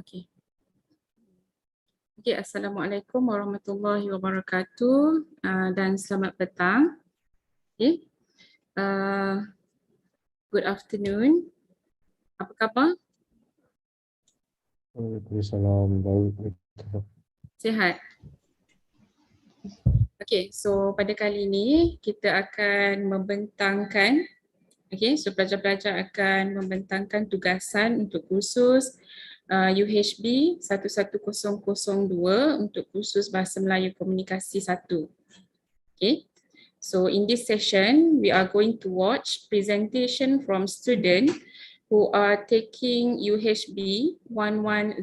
Okay. Okay, Assalamualaikum warahmatullahi wabarakatuh dan selamat petang. Okay. Good afternoon. Apa khabar? Waalaikumsalam. Baik. Sihat? Okay, so pada kali ini kita akan membentangkan, okay, so pelajar-pelajar akan membentangkan tugasan untuk kursus UHB 11002 untuk kursus Bahasa Melayu Komunikasi 1. Okay, so in this session, we are going to watch presentation from students who are taking UHB 11002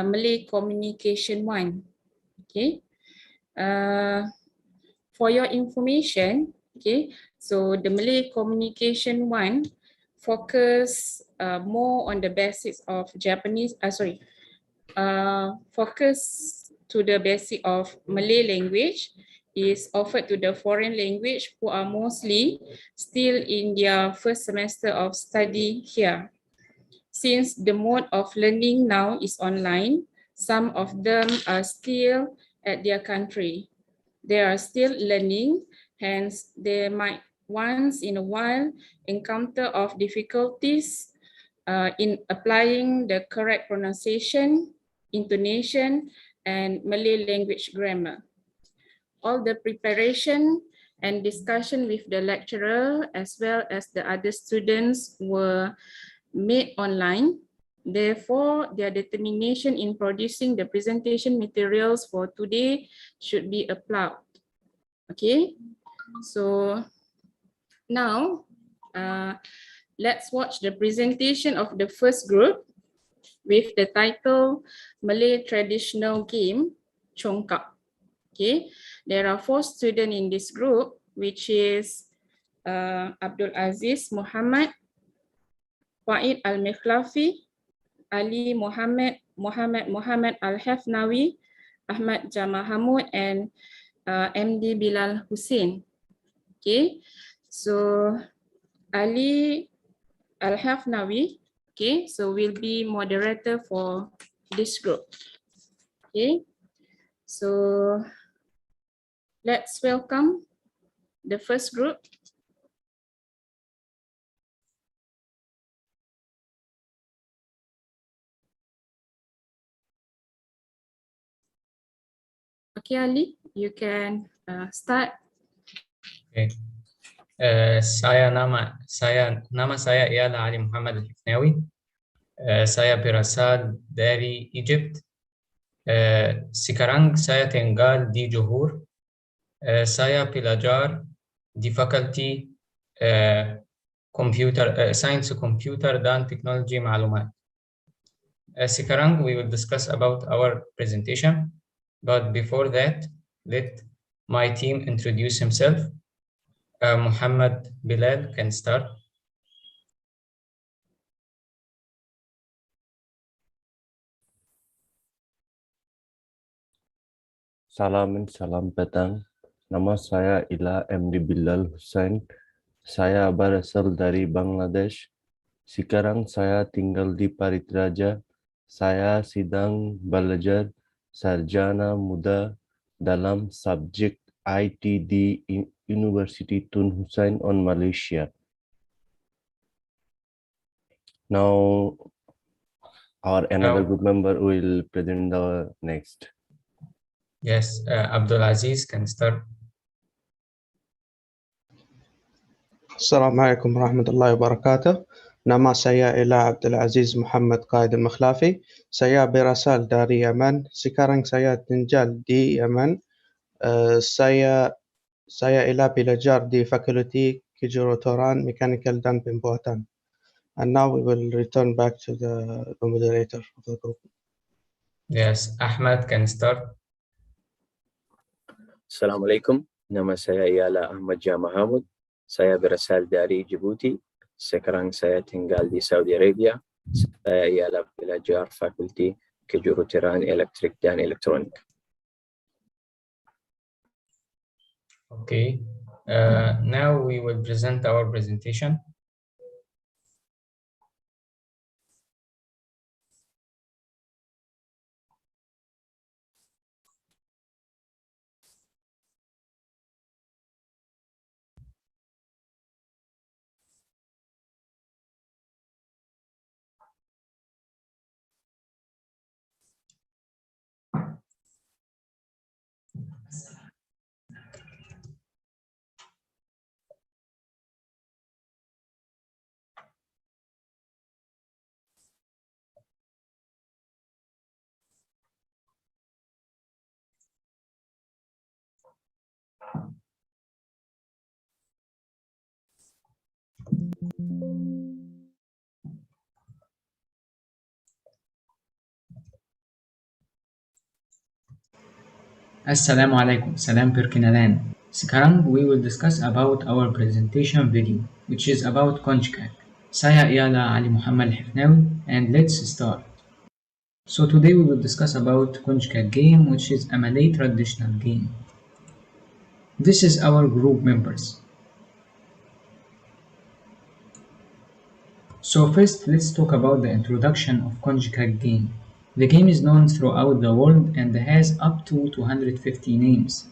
Malay Communication 1. Okay, for your information, okay, so the Malay Communication 1 focus more on the basics of Japanese, focus to the basic of Malay language is offered to the foreign language who are mostly still in their first semester of study here. Since the mode of learning now is online, some of them are still at their country. They are still learning, hence they might once in a while encounter of difficulties in applying the correct pronunciation, intonation, and Malay language grammar. All the preparation and discussion with the lecturer as well as the other students were made online. Therefore, their determination in producing the presentation materials for today should be applauded. Okay, so now let's watch the presentation of the first group with the title Malay Traditional Game Congkak. Okay, there are 4 students in this group, which is Abdul Aziz Muhammad, Faid Al-Mikhlafi, Ali Muhammad Al-Hafnawi, Ahmad Jamal Hamud, and MD Bilal Hussein. Okay, so Ali Al-Hafnawi, okay, so will be moderator for this group. Okay, so let's welcome the first group. Okay, Ali, you can start. Okay. Nama saya ialah Ali Muhammad Al-Hifnawi. Saya berasal dari Egypt. Sekarang saya tinggal di Johor. Saya pelajar di Fakulti Sains Komputer dan Teknologi Maklumat. Sekarang we will discuss about our presentation, but before that, let my team introduce himself. Muhammad Bilal can start. Salam petang. Nama saya ialah MD Bilal Hussein. Saya berasal dari Bangladesh. Sekarang saya tinggal di Paritraja. Saya sedang belajar sarjana muda dalam subjek IT di University Tun Hussein on Malaysia. Now, another group member will present the next. Yes, Abdul Aziz can start. Assalamualaikum warahmatullahi wabarakatuh. Nama saya ialah Abdul Aziz Muhammad Qaid Al-Mikhlafi. Saya berasal dari Yaman. Sekarang saya tinggal di Yaman. Saya ialah pelajar di Fakulti Kejuruteraan Mekanikal dan Pembuatan. And now we will return back to the moderator of the group. Yes, Ahmad can start. Assalamualaikum. Nama saya ialah Ahmad Jamal Hamud. Saya berasal dari Djibouti. Sekarang saya tinggal di Saudi Arabia. Saya ialah pelajar Fakulti Kejuruteraan Elektrik dan Elektronik. Okay. Now we will present our presentation. Assalamu alaikum, salam perkinalan. Sekarang we will discuss about our presentation video, which is about Konjkak. Saya ialah Ali Muhammad Hifnawi, and let's start. So today we will discuss about Konjkak game, which is a Malay traditional game. This is our group members. So first, let's talk about the introduction of Konjkak game. The game is known throughout the world and has up to 250 names,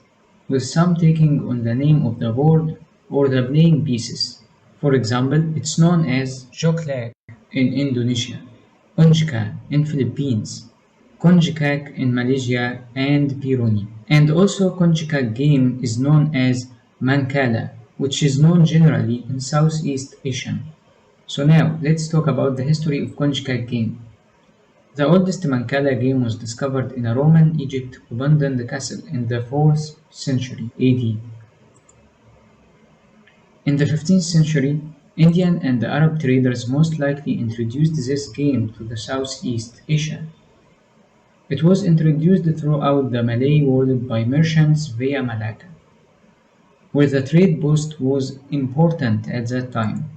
with some taking on the name of the board or the playing pieces. For example, it's known as Joklek in Indonesia, Unjka in Philippines, Konjkak in Malaysia and Pironi. And also Konjkak game is known as Mankala, which is known generally in Southeast Asian. So now, let's talk about the history of Konjkak game. The oldest Mancala game was discovered in a Roman Egypt abandoned castle in the 4th century AD. In the 15th century, Indian and Arab traders most likely introduced this game to the Southeast Asia. It was introduced throughout the Malay world by merchants via Malacca, where the trade post was important at that time.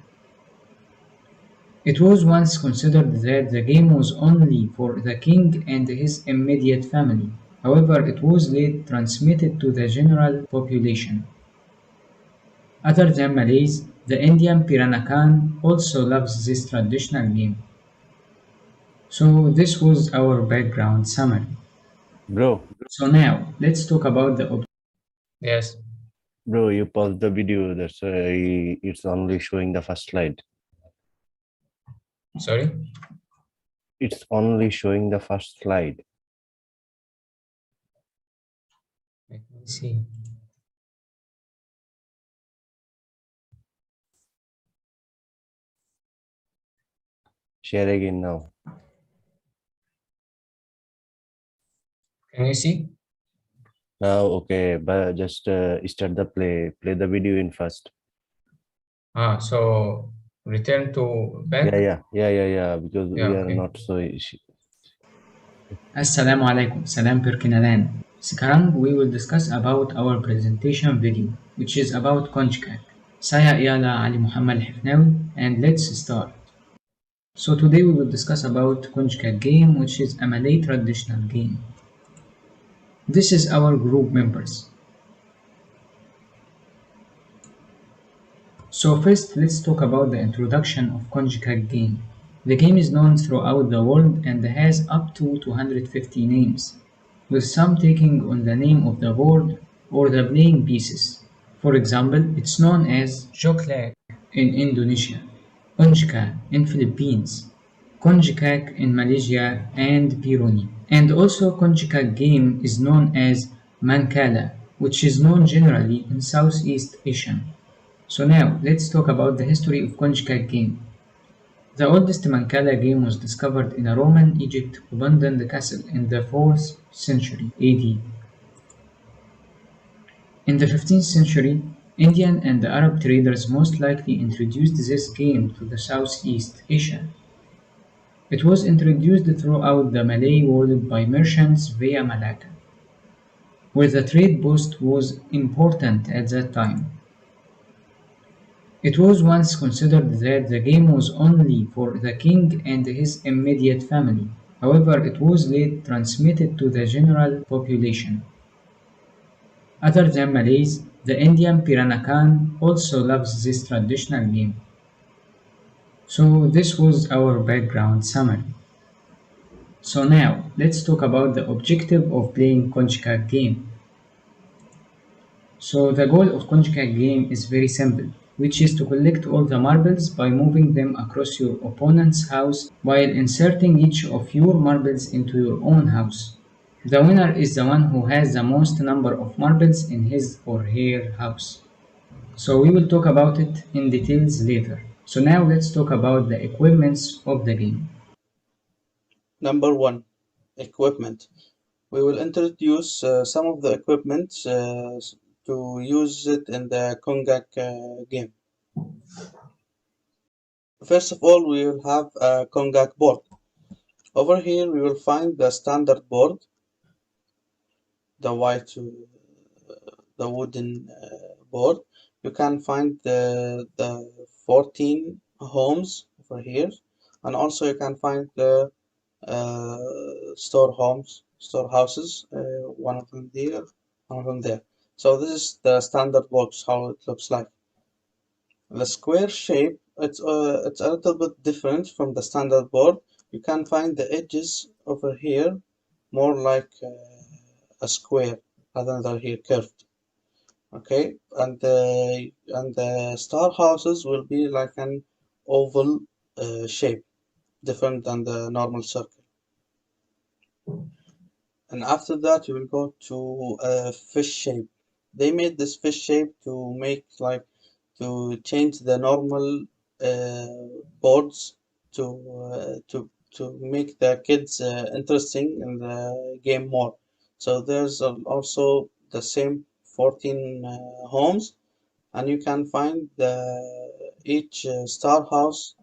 It was once considered that the game was only for the king and his immediate family. However, it was later transmitted to the general population. Other than Malays, the Indian Piranakan also loves this traditional game. So this was our background summary. Bro, So now, let's talk about the Yes. bro, you paused the video. That's why it's only showing the first slide. Sorry? It's only showing the first slide. Let me see. Share again now. Can you see? Now, okay, but just start the play. Play the video in first. So return to back. Yeah. Because Yeah, we are okay. not so. Assalamu alaikum, salam perkinalan. Sekarang we will discuss about our presentation video, which is about Konjkak. Saya ialah Ali Muhammad Hifnawi, and let's start. So today we will discuss about Konjkak game, which is a Malay traditional game. This is our group members. So first, let's talk about the introduction of Konjkak game. The game is known throughout the world and has up to 250 names, with some taking on the name of the board or the playing pieces. For example, it's known as Joklek in Indonesia, Unjka in Philippines, Konjkak in Malaysia and Pironi. And also Konjkak game is known as Mankala, which is known generally in Southeast Asian. So now, let's talk about the history of Konjkak game. The oldest Mancala game was discovered in a Roman Egypt abandoned castle in the 4th century AD. In the 15th century, Indian and Arab traders most likely introduced this game to the Southeast Asia. It was introduced throughout the Malay world by merchants via Malacca, where the trade post was important at that time. It was once considered that the game was only for the king and his immediate family. However, it was later transmitted to the general population. Other than Malays, the Indian Piranakan also loves this traditional game. So this was our background summary. So now, let's talk about the objective of playing Konjkak game. So the goal of Konjkak game is very simple, which is to collect all the marbles by moving them across your opponent's house while inserting each of your marbles into your own house. The winner is the one who has the most number of marbles in his or her house. So we will talk about it in details later. So now let's talk about the equipments of the game. Number 1. Equipment. We will introduce some of the equipment to use it in the Kongak game. First of all, we will have a Kongak board. Over here, we will find the standard board, the white, the wooden board. You can find the 14 homes over here, and also you can find the storehouses, one of them there, one of them there. So this is the standard box, how it looks like. The square shape, it's a little bit different from the standard board. You can find the edges over here more like a square rather than here curved. Okay, and the star houses will be like an oval shape, different than the normal circle. And after that, you will go to a fish shape. They made this fish shape to make like to change the normal boards to make the kids interesting in the game more. So there's also the same 14 homes, and you can find each storehouse.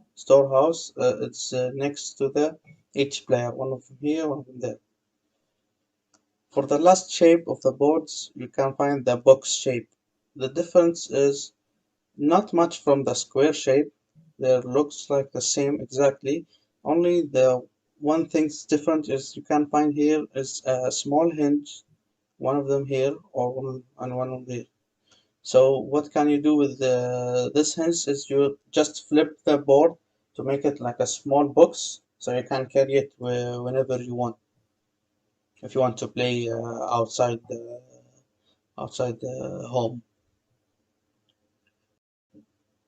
It's next to the each player, one of them here, one of them there. For the last shape of the boards, you can find the box shape. The difference is not much from the square shape. They looks like the same exactly. Only the one thing's different is you can find here is a small hinge, one of them here or one of there. So what can you do with this hinge is you just flip the board to make it like a small box, so you can carry it whenever you want. If you want to play outside the home.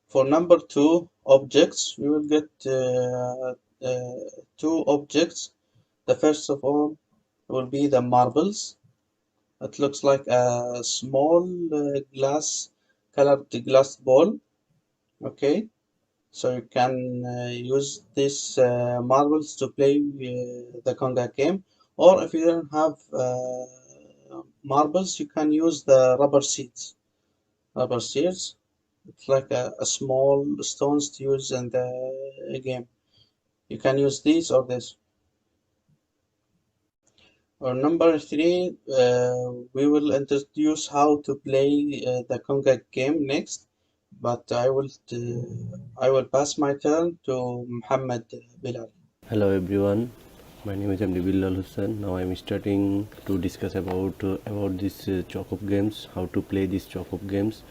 For number 2 objects, we will get 2 objects. The first of all will be the marbles. It looks like a small colored glass ball. Okay, so you can use these marbles to play the Conga game, or if you don't have marbles, you can use the rubber seeds. It's like a small stones to use in the game. You can use these or this. Or number 3, we will introduce how to play the Conga game next, but I will pass my turn to Muhammad Bilal. Hello everyone, my name is MD Bilal Hussain. Now I am starting to discuss about this chalk-up games, how to play these chalk-up games.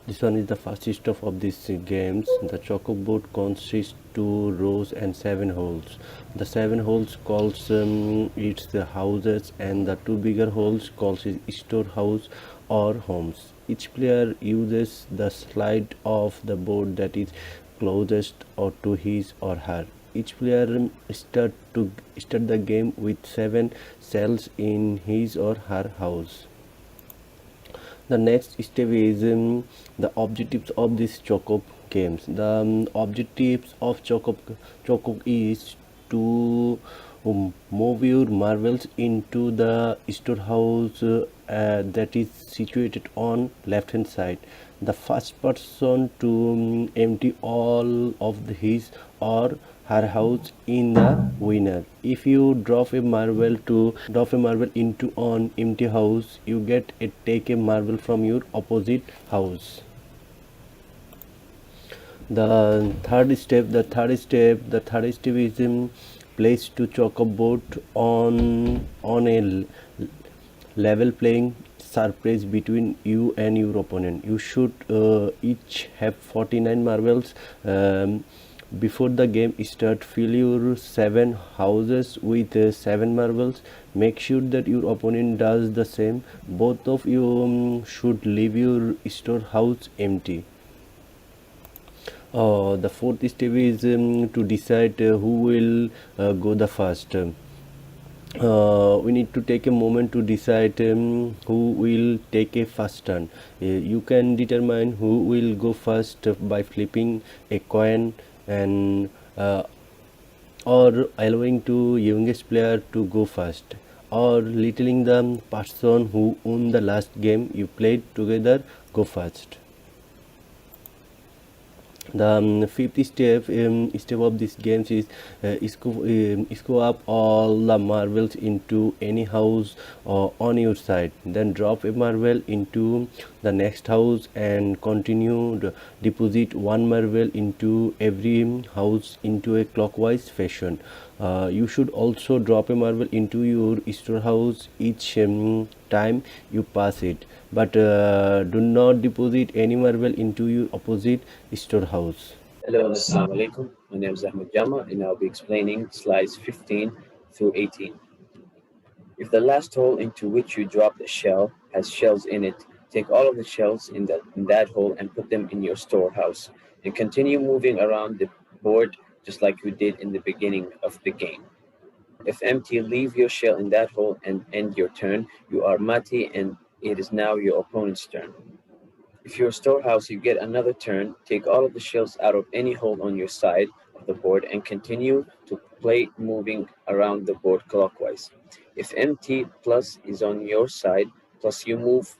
This one is the fastest of these games. The chalk-up board consists 2 rows and 7 holes. The 7 holes calls it's the houses, and the 2 bigger holes calls it storehouse or homes. Each player uses the slide of the board that is closest or to his or her. Each player start the game with 7 cells in his or her house. The next step is the objectives of these chalk-up games. The objectives of chalk-up is to move your marbles into the storehouse that is situated on left hand side. The first person to empty all of his or her house in the winner. If you drop a marble into an empty house, you take a marble from your opposite house. The third step is place to chalk-up board on a level playing surface between you and your opponent. You should each have 49 marbles. Before the game start, fill your 7 houses with 7 marbles. Make sure that your opponent does the same. Both of you should leave your storehouse empty. The fourth step is to decide who will go the first. We need to take a moment to decide who will take a first turn. You can determine who will go first by flipping a coin and or allowing to youngest player to go first. or letting the person who won the last game you played together go first. The fifth step of these games is scoop up all the marbles into any house on your side, then drop a marble into the next house and continue to deposit one marble into every house into a clockwise fashion. You should also drop a marble into your storehouse each time you pass it, but do not deposit any marble into your opposite storehouse. Hello, assalamu alaikum. My name is Ahmed Jama and I'll be explaining slides 15 through 18. If the last hole into which you dropped a shell has shells in it, take all of the shells in that hole and put them in your storehouse, and continue moving around the board just like you did in the beginning of the game. If empty, leave your shell in that hole and end your turn. You are mati and it is now your opponent's turn. If you're a storehouse, you get another turn. Take all of the shells out of any hole on your side of the board and continue to play moving around the board clockwise. If empty plus is on your side, plus you move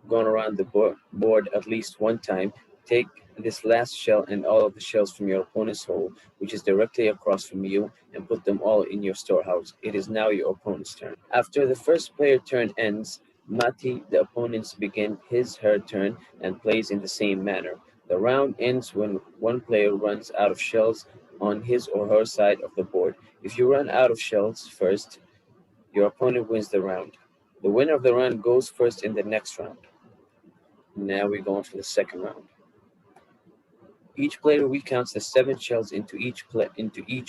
going around the board at least one time, take this last shell and all of the shells from your opponent's hole, which is directly across from you, and put them all in your storehouse. It is now your opponent's turn. After the first player turn ends, Mati, the opponents, begin her turn and plays in the same manner. The round ends when one player runs out of shells on his or her side of the board. If you run out of shells first, your opponent wins the round. The winner of the round goes first in the next round. Now we're going for the second round. Each player recounts the 7 shells into each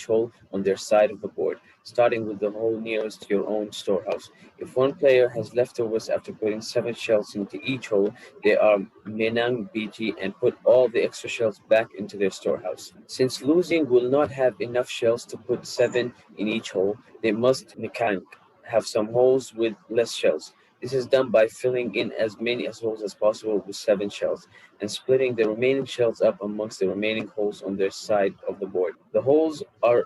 hole on their side of the board, starting with the hole nearest to your own storehouse. If one player has leftovers after putting 7 shells into each hole, they are menang biji and put all the extra shells back into their storehouse. Since losing will not have enough shells to put 7 in each hole, they must nikang, have some holes with less shells. This is done by filling in as many holes as possible with 7 shells and splitting the remaining shells up amongst the remaining holes on their side of the board. The holes are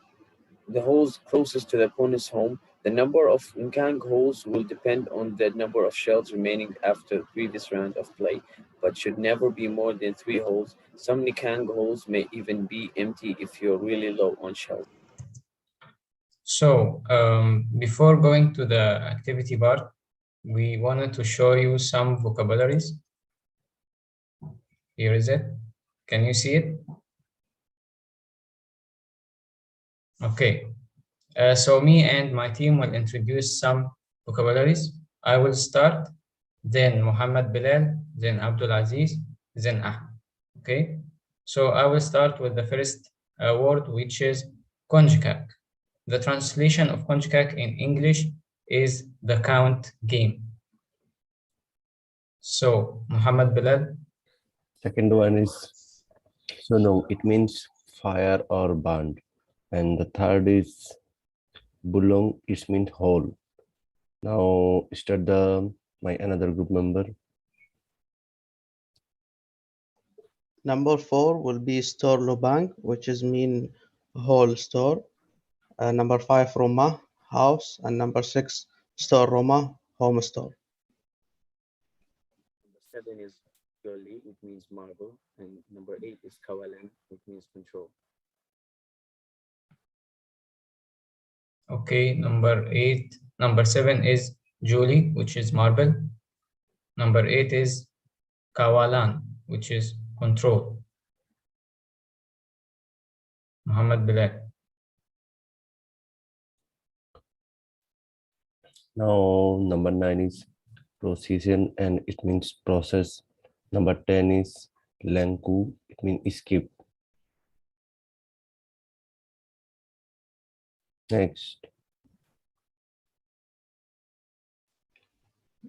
the holes closest to the opponent's home. The number of Nkang holes will depend on the number of shells remaining after the previous round of play, but should never be more than 3 holes. Some Nkang holes may even be empty if you're really low on shells. So before going to the activity bar, we wanted to show you some vocabularies. Here is it. Can you see it? Okay. So me and my team will introduce some vocabularies. I will start, then Muhammad Bilal, then Abdul Aziz, then Ahmed. Okay. So I will start with the first word, which is konjkak. The translation of konjkak in English is the count game. So Muhammad Bilal. Second one is Sunung. It means fire or band. And the third is Bulong. It means hole. Now start my another group member. Number 4 will be store lubang, which is mean whole store. Number 5 Roma, house, and number 6 store Roma, home store. Number 7 is Gurli, which means marble, and number 8 is Kawalan, which means control. Okay, number 7 is Julie, which is marble. Number 8 is Kawalan, which is control. Muhammad Bilal. Now number 9 is precision and it means process. Number 10 is Lanku, it means skip. Next.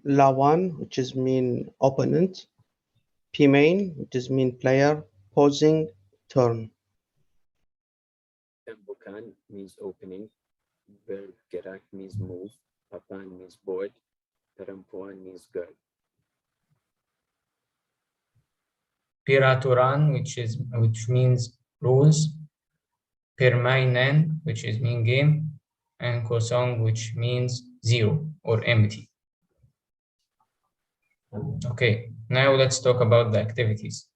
Lawan, which is mean opponent. P-main, which is mean player. Posing, turn. Tembukan means opening. Bergerak means move. Papan means board. Perempuan means girl. Piraturan, which means rules. Permainan, which is mean game, and kosong, which means 0. or empty. Okay, now let's talk about the activities.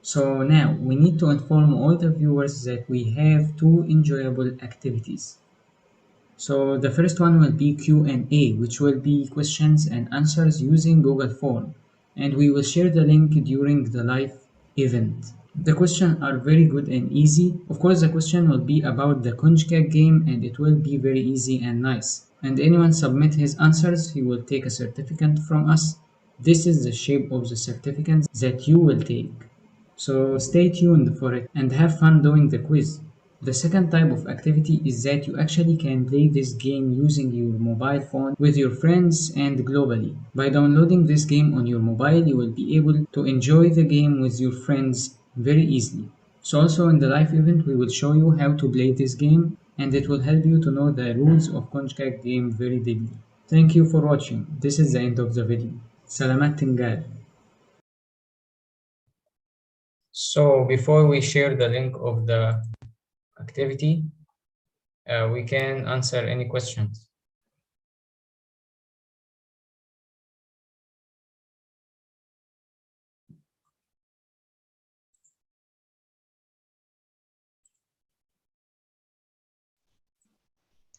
So now we need to inform all the viewers that we have two enjoyable activities. So the first one will be Q&A, which will be questions and answers using Google Form, and we will share the link during the live event. The questions are very good and easy. Of course, the question will be about the Conjugate game and it will be very easy and nice. And anyone submit his answers, he will take a certificate from us. This is the shape of the certificate that you will take. So stay tuned for it and have fun doing the quiz. The second type of activity is that you actually can play this game using your mobile phone with your friends and globally. By downloading this game on your mobile, you will be able to enjoy the game with your friends very easily. So also in the live event, we will show you how to play this game and it will help you to know the rules of Conjugate game very deeply. Thank you for watching. This is the end of the video. Salamat tinggal. So before we share the link of the activity, we can answer any questions.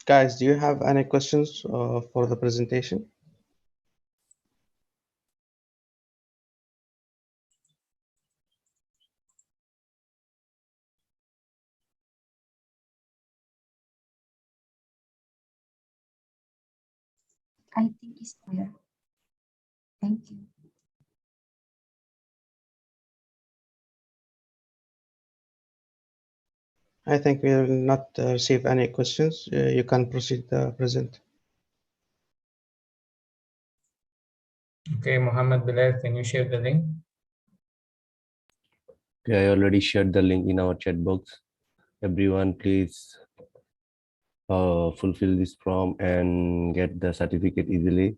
Guys, do you have any questions for the presentation? I think it's clear. Thank you. I think we will not receive any questions. You can proceed present. Okay, Mohammed Bilal, can you share the link? Okay, I already shared the link in our chat box. Everyone, please fulfill this form and get the certificate easily.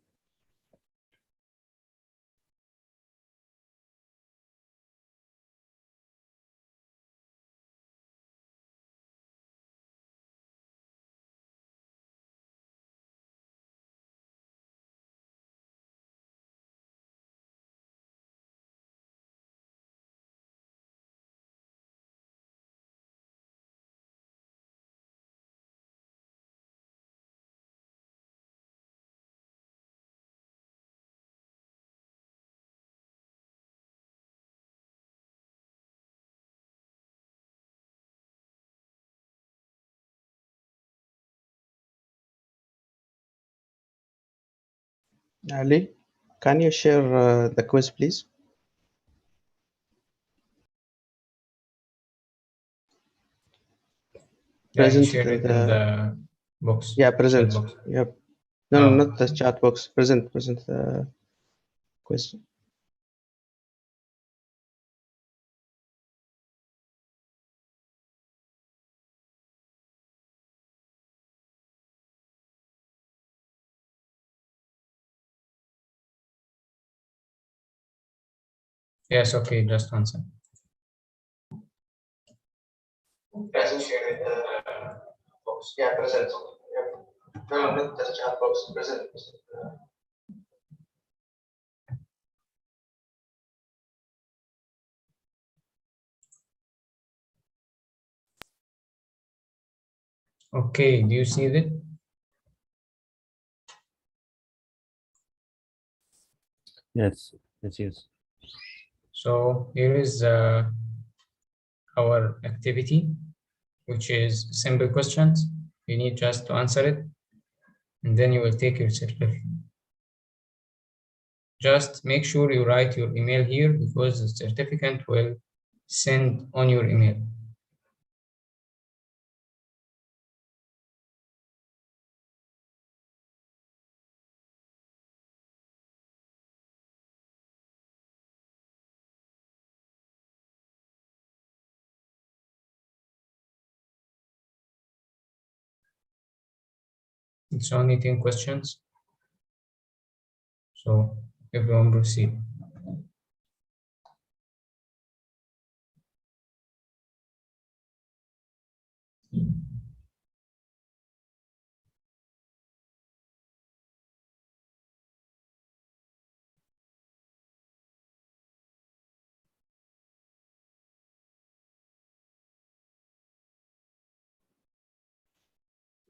Ali, can you share the quiz, please? Yeah, he Present shared it in the box. yeah, Chat present. box. Yep. No, Oh. not the chat box. Present the quiz. Yes, okay, just answer. Yeah, present. Yep. No, not the chat box. Present. Okay, do you see it? Yes, yes. So here is our activity, which is simple questions. You need just to answer it, and then you will take your certificate. Just make sure you write your email here because the certificate will send on your email. It's only 10 questions. So everyone proceed.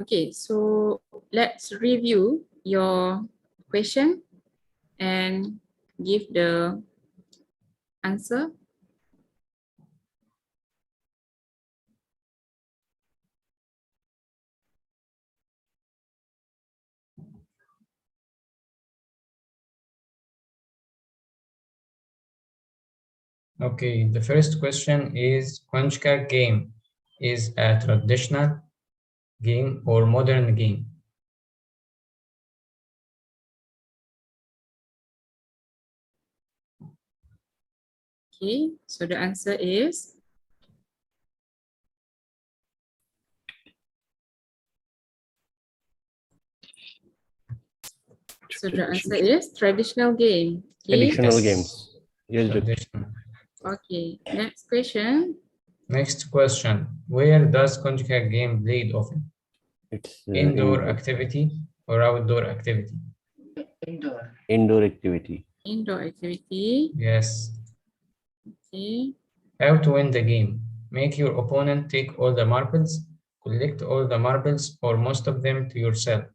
Okay, so let's review your question and give the answer. Okay, the first question is Konchka game is a traditional game or modern game? Okay, so the answer is traditional game. Okay. Traditional Yes. games. Yes, Doctor. Traditional. Okay, next question. Next question. Where does Konchka game played often? It's Indoor activity or outdoor activity? indoor activity. Indoor activity. Yes. Okay. How to win the game? Make your opponent take all the marbles, collect all the marbles or most of them to yourself.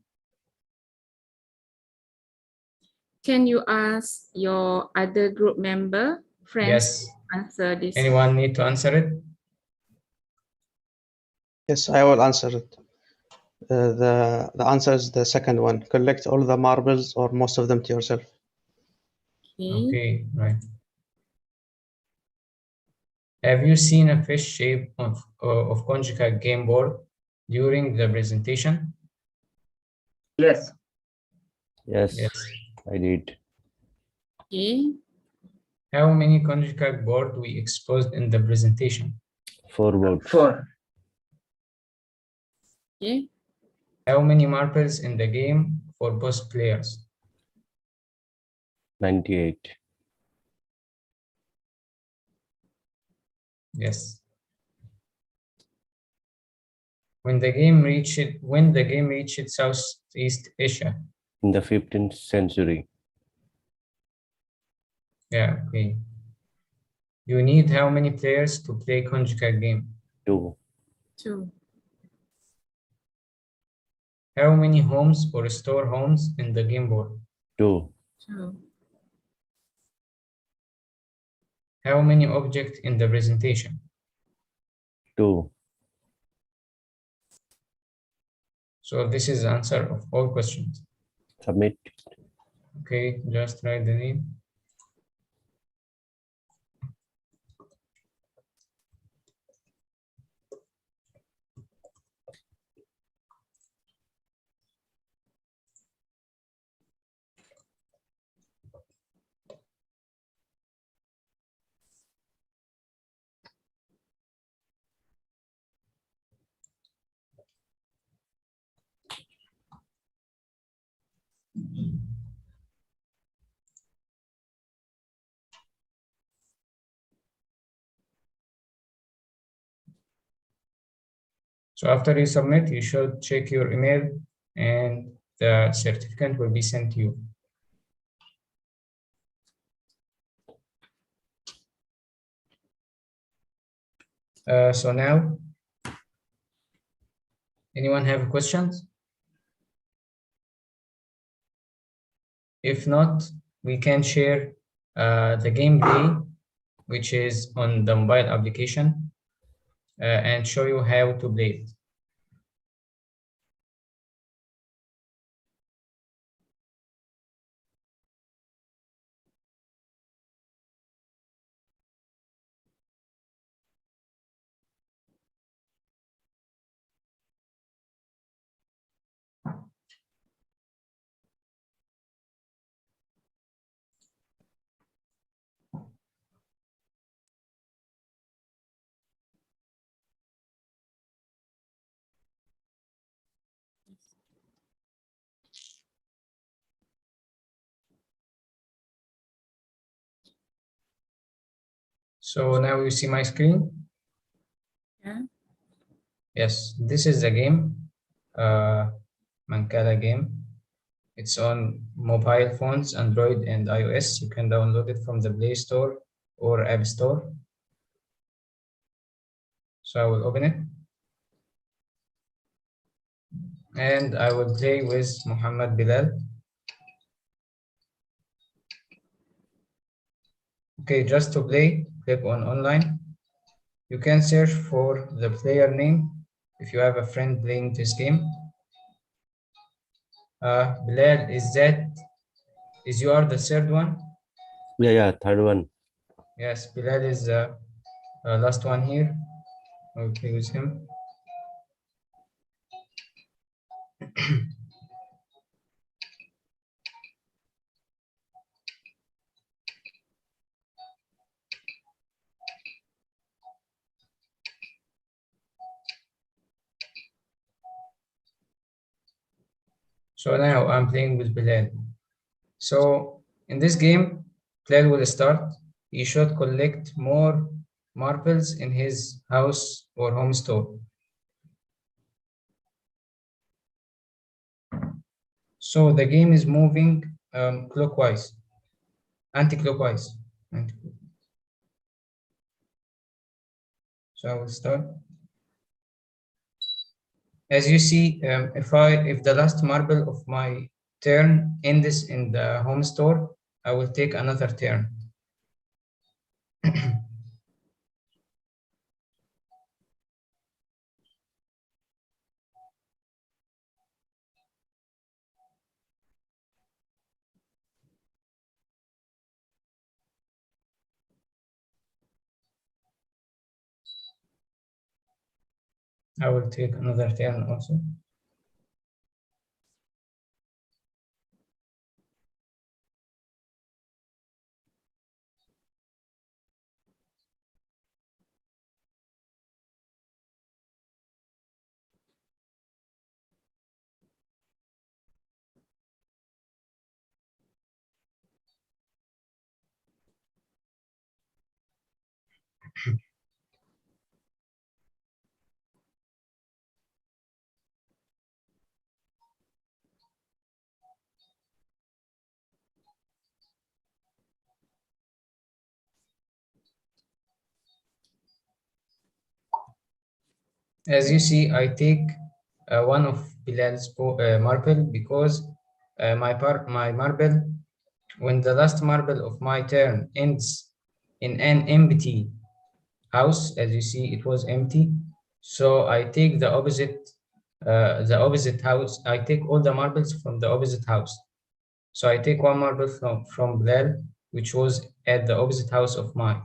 Can you ask your other group member, friends, Yes. answer this? Anyone need to answer it? Yes, I will answer it. The answer is the second one. Collect all the marbles or most of them to yourself. Okay, right. Have you seen a fish shape of Conjugal game board during the presentation? Yes. Yes. I did. Okay. How many conjugal board we exposed in the presentation? 4 boards. Okay. How many marbles in the game for both players? 98. Yes. When the game reached Southeast Asia? In the 15th century. Yeah, okay. You need how many players to play conjugal game? 2. 2. How many homes or store homes in the game board? 2. 2. How many objects in the presentation? 2. So this is the answer of all questions. Submit. Okay, just write the name. So after you submit, you should check your email and the certificate will be sent to you. So now, anyone have questions? If not, we can share the gameplay, which is on the mobile application, and show you how to play it. So now you see my screen? Yeah. Yes, this is the game, Mancala game. It's on mobile phones, Android and iOS. You can download it from the Play Store or App Store. So I will open it. and I will play with Muhammad Bilal. Okay, just to play, click on online. You can search for the player name if you have a friend playing this game. Bilal, is you are the third one? Yeah, third one. Yes, Bilal is the last one here. I will play with him. So now I'm playing with Bilal. So in this game, Bilal will start. He should collect more marbles in his house or home store. So the game is moving clockwise, anti-clockwise. So I will start. As you see, if the last marble of my turn ends in the home store, I will take another turn. I will take another turn also. As you see, I take one of Bilal's marble because my marble, when the last marble of my turn ends in an empty house, as you see, it was empty. So I take the opposite house. I take all the marbles from the opposite house. So I take one marble from Bilal, which was at the opposite house of mine.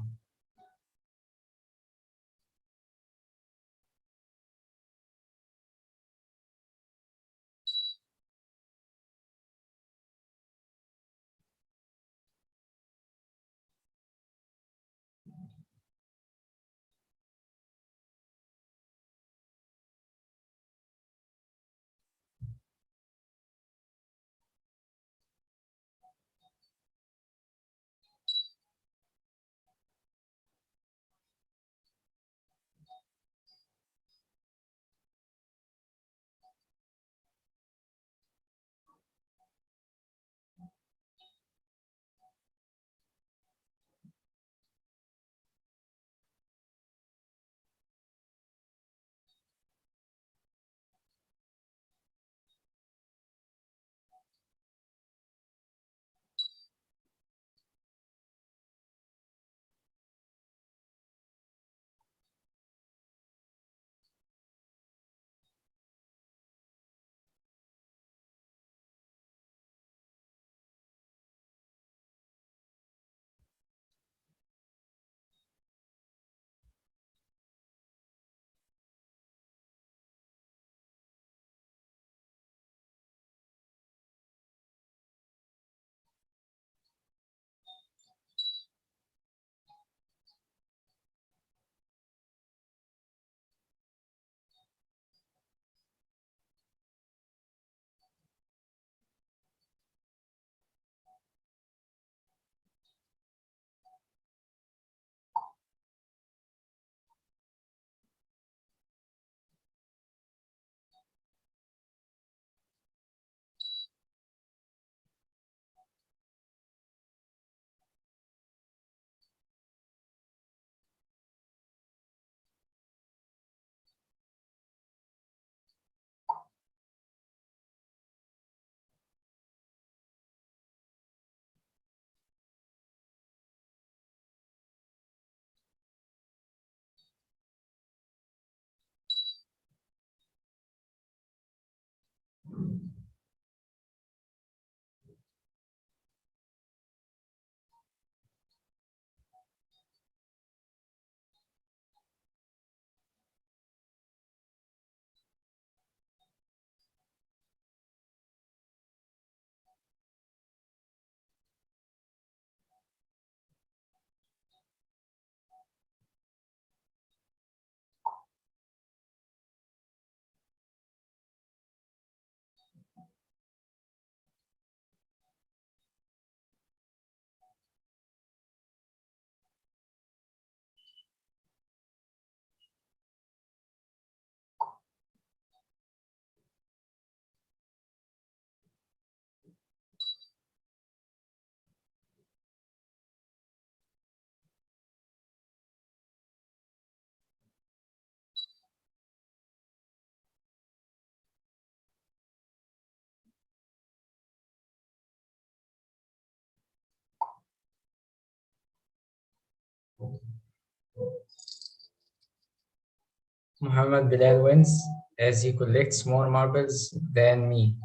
Muhammad Bilal wins as he collects more marbles than me.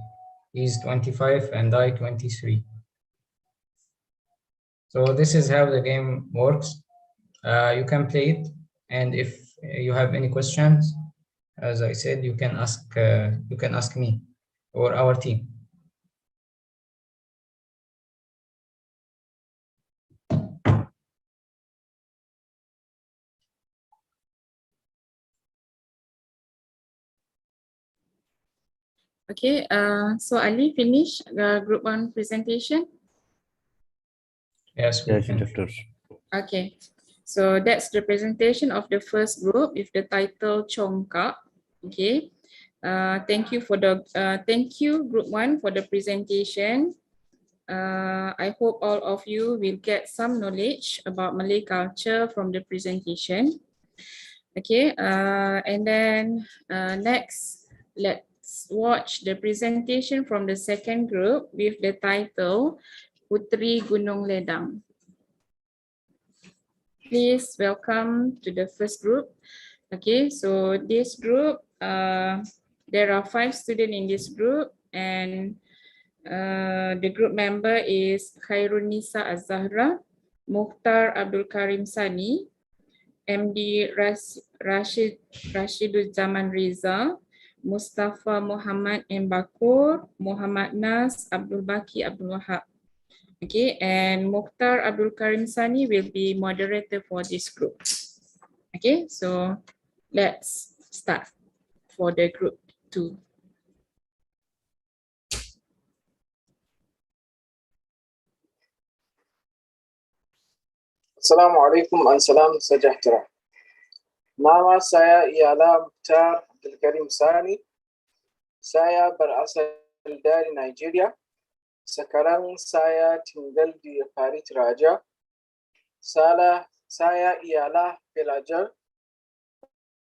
He's 25 and I 23. So this is how the game works. You can play it, and if you have any questions, as I said, you can ask me or our team. Okay, so Ali finish group 1 presentation. Yes, we Yes, can. Doctor. Okay, so that's the presentation of the first group with the title Chongkak. Okay, thank you thank you group 1 for the presentation. I hope all of you will get some knowledge about Malay culture from the presentation. Okay, and then next, let's watch the presentation from the second group with the title Putri Gunung Ledang. Please welcome to the first group. Okay, so this group, there are 5 students in this group, and the group member is Khairunisa Azahra, Mukhtar Abdul Karim Sani, MD Rashidul Zaman Reza, Mustafa Muhammad M. Bakur, Muhammad Nas, Abdul Baki Abdul Wahab. Okay, and Mukhtar Abdul Karim Sani will be moderator for this group. Okay, so let's start for the group 2. Assalamualaikum dan salam sejahtera. Nama saya ialah Mukhtar Abdul Karim Sani. Saya berasal dari Nigeria. Sekarang saya tinggal di Parit Raja. Saya ialah pelajar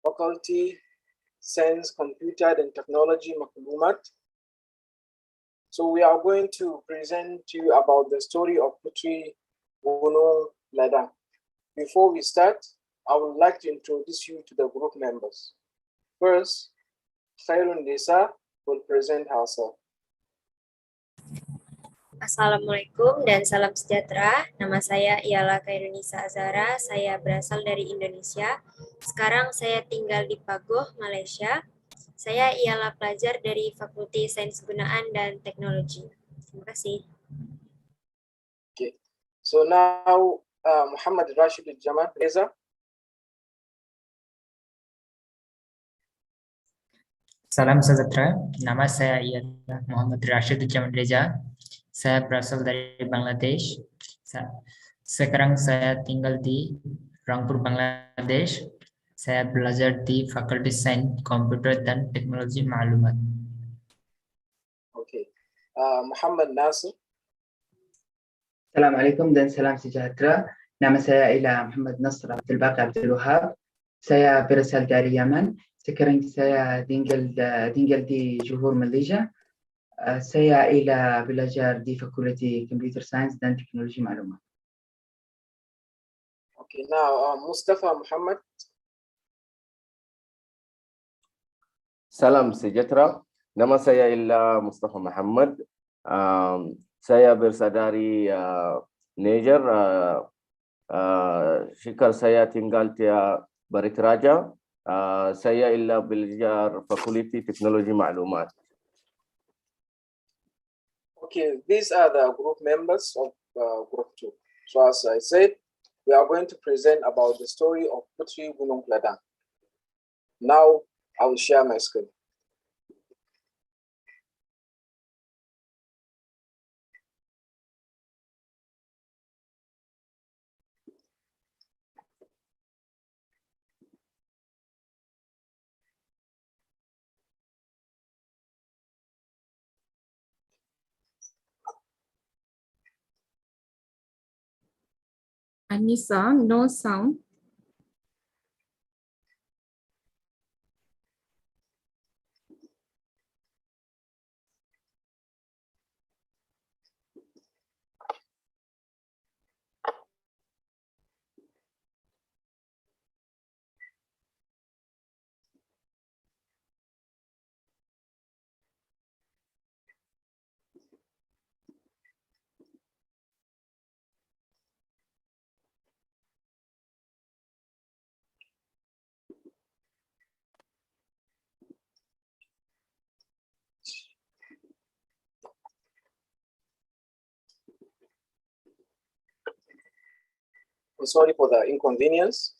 Fakulti Sains Computer dan Teknologi Maklumat. So we are going to present to you about the story of Putri Gunung Ledang. Before we start, I would like to introduce you to the group members. First, Khairun Nisa will present herself. Assalamualaikum dan salam sejahtera. Nama saya ialah Karnisa Azara. Saya berasal dari Indonesia. Sekarang saya tinggal di Pagoh, Malaysia. Saya ialah pelajar dari Fakulti Sains Gunaan dan Teknologi. Terima kasih. Okay. So now Muhammad Rashid Jamal Reza. Salam sejahtera. Nama saya ialah Muhammad Rashid Jamal Reza. Saya berasal dari Bangladesh. Sekarang saya tinggal di Rangpur, Bangladesh. Saya belajar di Fakulti Sains Komputer dan Teknologi Maklumat. Okay. Muhammad Nasir. Assalamualaikum dan salam sejahtera. Nama saya ialah Muhammad Nasr Abdul Baqi Abdul Wahab. Saya berasal dari Yaman. Sekarang saya tinggal di Johor, Malaysia. Saya ialah belajar di Fakulti Computer Science dan Teknologi Maklumat. Okay, now Mustafa Muhammad. Salam sejahtera. Nama saya ialah Mustafa Muhammad. Saya berasal dari Niger. Sekarang saya tinggal di Parit Raja. Saya ialah belajar Fakulti Teknologi Maklumat. Okay, these are the group members of group 2. So as I said, we are going to present about the story of Putri Gunung Ledang. Now I will share my screen. Anissa, no sound. I'm sorry for the inconvenience.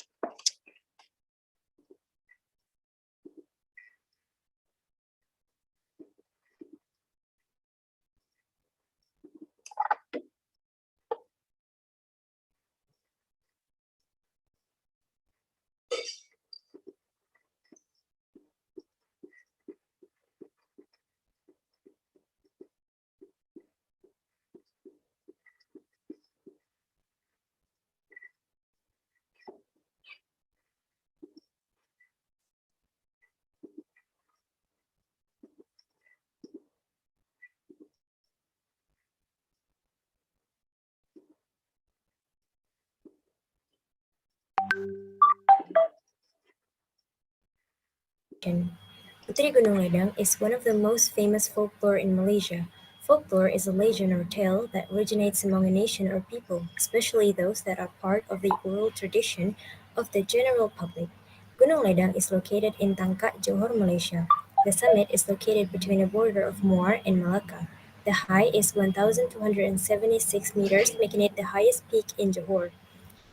Putri Gunung Ledang is one of the most famous folklore in Malaysia. Folklore is a legend or tale that originates among a nation or people, especially those that are part of the oral tradition of the general public. Gunung Ledang is located in Tangkak, Johor, Malaysia. The summit is located between the border of Muar and Malacca. The height is 1,276 meters, making it the highest peak in Johor.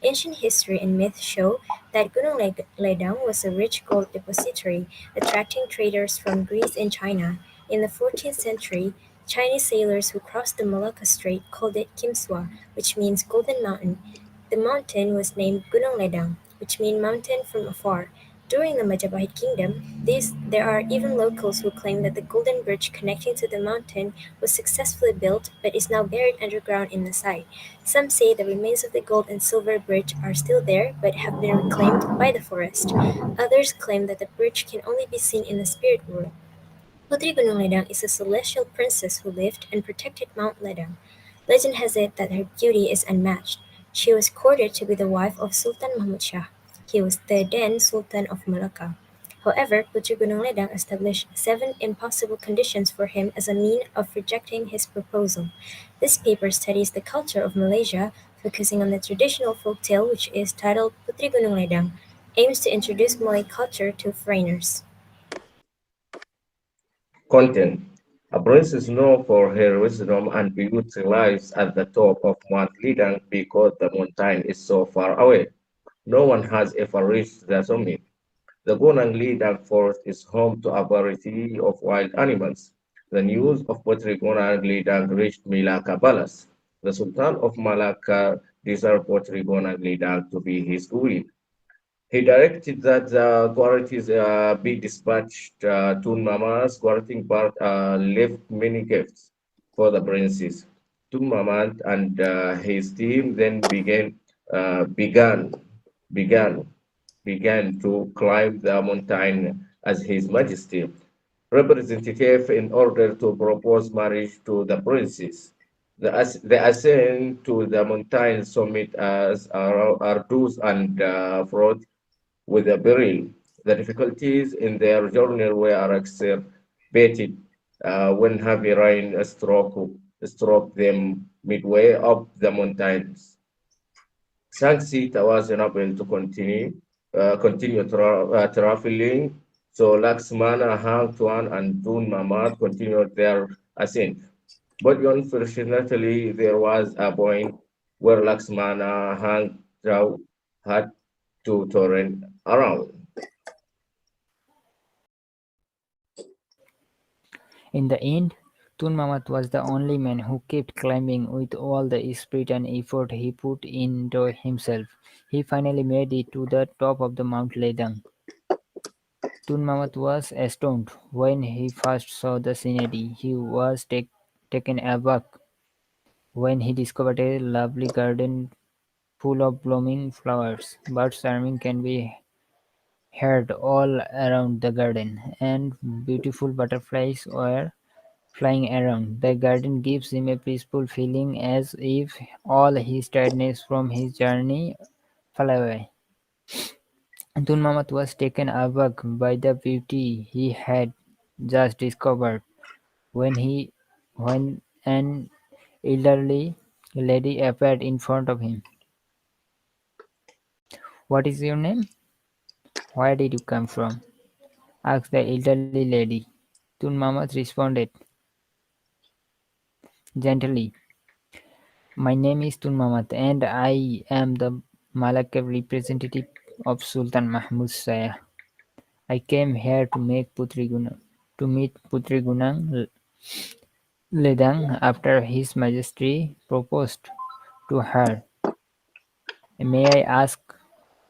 Ancient history and myth show that Gunung Ledang was a rich gold depository, attracting traders from Greece and China. In the 14th century, Chinese sailors who crossed the Malacca Strait called it Kimswa, which means Golden Mountain. The mountain was named Gunung Ledang, which means mountain from afar. During the Majapahit Kingdom, there are even locals who claim that the golden bridge connecting to the mountain was successfully built but is now buried underground in the site. Some say the remains of the gold and silver bridge are still there but have been reclaimed by the forest. Others claim that the bridge can only be seen in the spirit world. Putri Gunung Ledang is a celestial princess who lived and protected Mount Ledang. Legend has it that her beauty is unmatched. She was courted to be the wife of Sultan Mahmud Shah. He was the then Sultan of Malacca. However, Putri Gunung Ledang established 7 impossible conditions for him as a mean of rejecting his proposal. This paper studies the culture of Malaysia, focusing on the traditional folk tale which is titled Putri Gunung Ledang, aims to introduce Malay culture to foreigners. Content. A princess known for her wisdom and beauty lies at the top of Mount Lidang because the mountain is so far away. No one has ever reached the summit. The Gunung Lidang Forest is home to a variety of wild animals. The news of Putri Gunung Lidang reached Malacca Palace. The Sultan of Malacca desired Putri Gunung Lidang to be his queen. He directed that the authorities be dispatched to Mama's guarding part left many gifts for the princess. Tun Maman and his team then uh, began began began to climb the mountain as His Majesty representative in order to propose marriage to the princess. The ascent to the mountain summit as arduous and fraught with a peril. The difficulties in their journey were exacerbated when heavy rain struck them midway up the mountains. Sangsi was unable to continue traveling, so Laxmana, Hang Tuan, and Dun Mamad continued their ascent. But unfortunately, there was a point where Laxmana, Hang Tuan had to turn around. In the end, Tun Mamat was the only man who kept climbing with all the spirit and effort he put into himself. He finally made it to the top of the Mount Ledang. Tun Mamat was astounded when he first saw the scenery. He was taken aback when he discovered a lovely garden full of blooming flowers. Birds swarming can be heard all around the garden, and beautiful butterflies were flying around. The garden gives him a peaceful feeling as if all his tiredness from his journey fell away. Tun Mamat was taken aback by the beauty he had just discovered when an elderly lady appeared in front of him. "What is your name? Where did you come from?" asked the elderly lady. Tun Mamat responded gently, My name is Tun Mamat and I am the Malacca representative of Sultan Mahmud Shah. I came here to meet Putri Gunang Ledang after His Majesty proposed to her. May I ask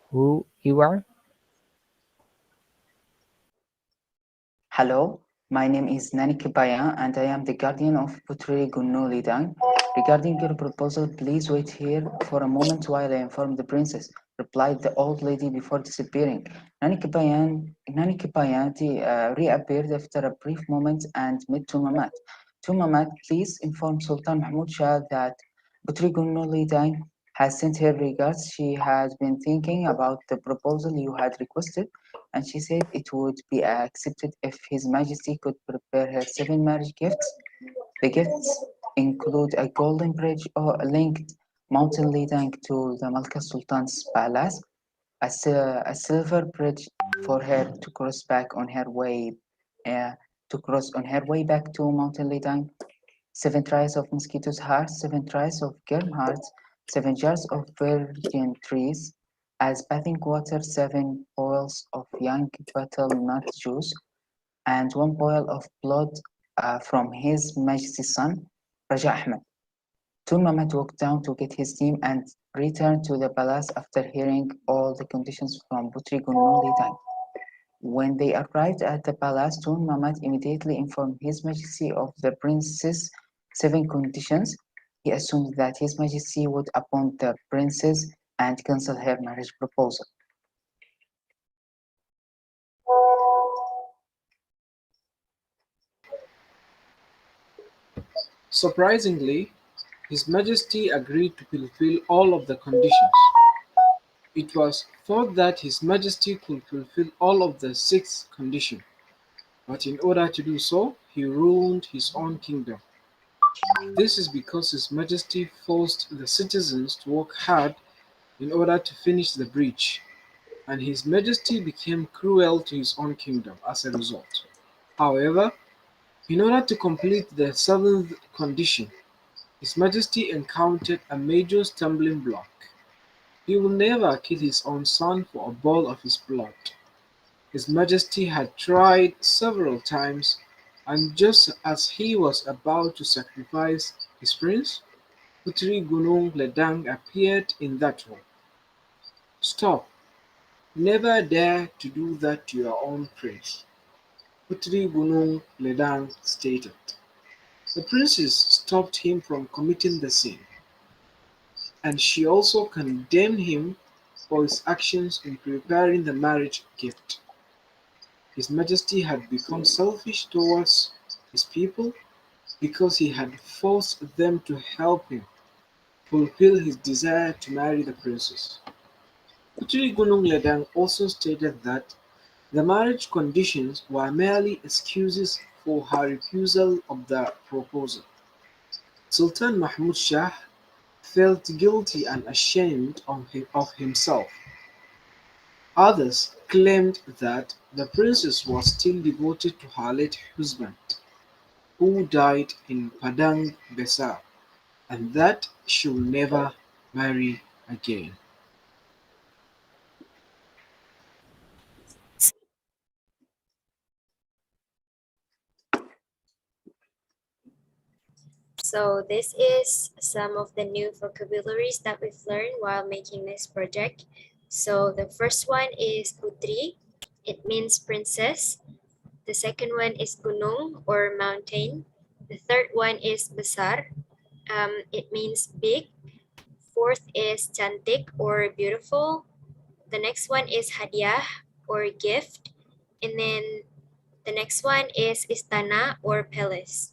who you are? Hello, my name is Nani Kibaya and I am the guardian of Putri Gunnu Lidang. Regarding your proposal, please wait here for a moment while I inform the princess, replied the old lady before disappearing. Nani Kibayati reappeared after a brief moment and met Tumamat. Tumamat, please inform Sultan Mahmud Shah that Putri Gunnu Lidang has sent her regards. She has been thinking about the proposal you had requested, and she said it would be accepted if His Majesty could prepare her 7 marriage gifts. The gifts include a golden bridge or linked mountain leading to the Malka Sultan's palace, a silver bridge for her to cross back on her way back to Mountain Leading, 7 trays of mosquitoes' hearts, 7 trays of germ hearts, 7 jars of virgin trees as bathing water, 7 boils of young betel nut juice, and 1 boil of blood from His Majesty's son, Raja Ahmed. Tun Mamat walked down to get his team and returned to the palace after hearing all the conditions from Putri Gunung Lidang. When they arrived at the palace, Tun Mamat immediately informed His Majesty of the princess' 7 conditions. He assumed that His Majesty would appoint the princess and cancel her marriage proposal. Surprisingly, His Majesty agreed to fulfill all of the conditions. It was thought that His Majesty could fulfill all of the 6th condition, but in order to do so, he ruined his own kingdom. This is because His Majesty forced the citizens to work hard in order to finish the breach, and His Majesty became cruel to his own kingdom as a result. However, in order to complete the 7th condition, His Majesty encountered a major stumbling block. He will never kill his own son for a bowl of his blood. His Majesty had tried several times, and just as he was about to sacrifice his prince, Putri Gunung Ledang appeared in that hall. Stop! Never dare to do that to your own prince, Putri Gunung Ledang stated. The princess stopped him from committing the sin, and she also condemned him for his actions in preparing the marriage gift. His Majesty had become selfish towards his people because he had forced them to help him fulfill his desire to marry the princess. Putri Gunung Ledang also stated that the marriage conditions were merely excuses for her refusal of the proposal. Sultan Mahmud Shah felt guilty and ashamed of himself. Others claimed that the princess was still devoted to her late husband, who died in Padang Besar, and that she will never marry again. So this is some of the new vocabularies that we've learned while making this project. So the first one is Putri. It means princess. The second one is Gunung or mountain. The third one is Besar. It means big. Fourth is Cantik or beautiful. The next one is Hadiah or gift. And then the next one is Istana or palace.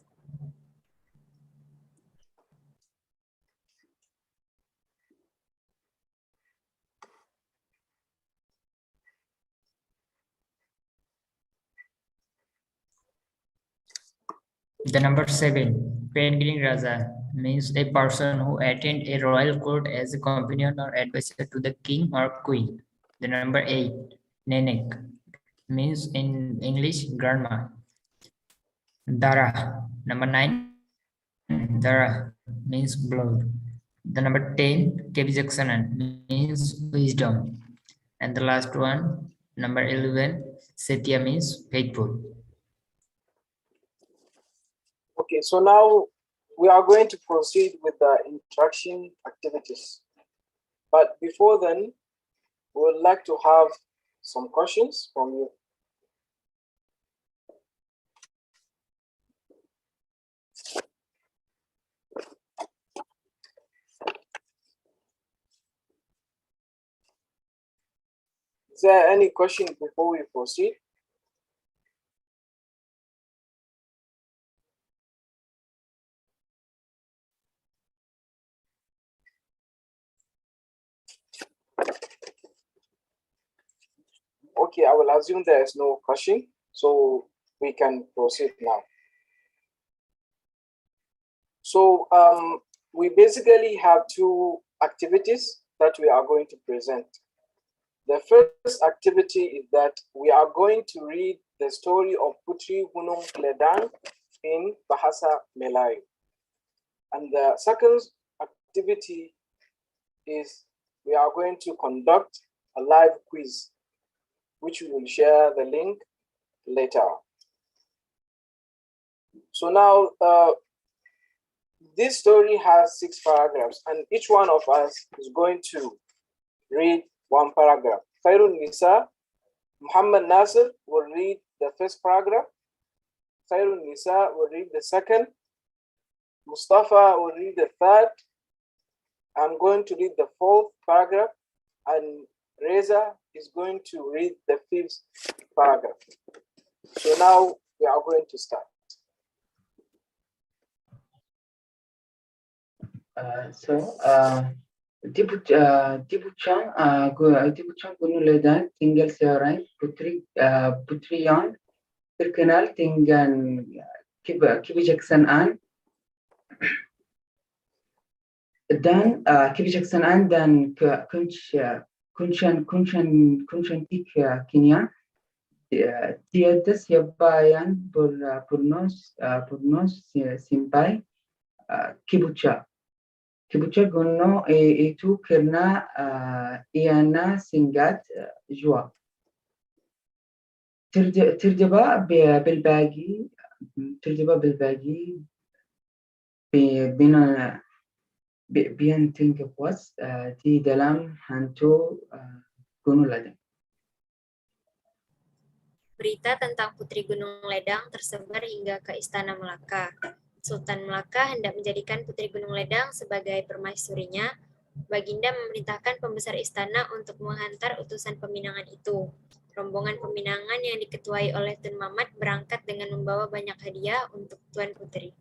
The number 7, Penguin Raja, means a person who attend a royal court as a companion or advisor to the king or queen. The number 8, Nenek, means in English grandma. Dara, number 9, Dara, means blood. The number 10, kebijaksanaan, means wisdom. And the last one, number 11, Setia, means faithful. Okay, so now we are going to proceed with the interaction activities. But before then, we would like to have some questions from you. Is there any question before we proceed? Okay, I will assume there is no question, so we can proceed now. So we basically have two activities that we are going to present. The first activity is that we are going to read the story of Putri Gunung Ledang in Bahasa Melayu. And the second activity is we are going to conduct a live quiz, which we will share the link later. So now, this story has 6 paragraphs, and each one of us is going to read one paragraph. Khairun Nisa, Muhammad Nasir will read the first paragraph. Khairun Nisa will read the second. Mustafa will read the third. I'm going to read the fourth paragraph, and Reza is going to read the fifth paragraph. So now we are going to start. Dibuchang Gunung Ledang tinggal seorang putri yang terkenal dengan kebijaksanaan dan cantiknya. Tiada siapa yang pernah sampai kebucha gunung itu karena iana sangat jauh. Terjebak berbagi bintang puas di dalam hantu Gunung Ledang. Berita tentang Putri Gunung Ledang tersebar hingga ke Istana Melaka. Sultan Melaka hendak menjadikan Putri Gunung Ledang sebagai permaisurinya. Baginda memerintahkan pembesar istana untuk menghantar utusan peminangan itu. Rombongan peminangan yang diketuai oleh Tun Mamat berangkat dengan membawa banyak hadiah untuk Tuan Putri.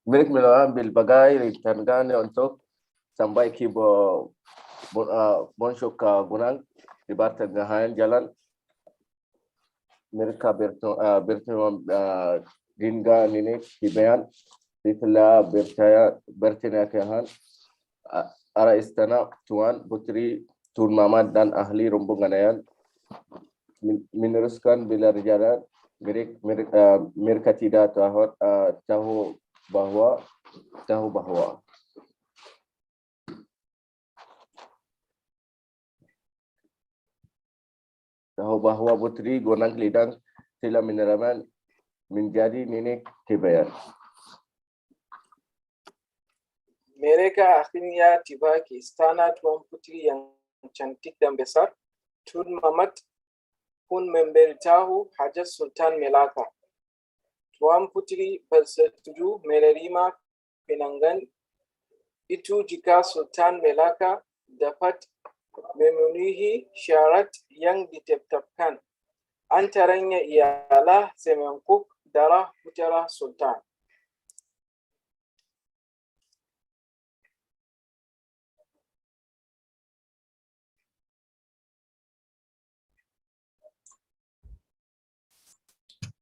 Mereka mengambil bagai rencana untuk sampai ke Bonsok Gunung di pertengahan jalan. Mereka bertemu dengan ini Hibayan. Setelah bertanya arah istana, Tuan Putri Tun Mamat dan ahli rombongan yang meneruskan berjalan. Mereka tidak tahu bahwa Putri Gunung Ledang telah menerima menjadi nenek Hibayan. Mereka akhirnya tiba ke istana Tuan Putri yang cantik dan besar. Tun Mamat pun memberitahu hajat Sultan Melaka. Tuan Putri bersetuju menerima pinangan itu jika Sultan Melaka dapat memenuhi syarat yang ditetapkan. Antaranya ialah semangkuk darah putera Sultan.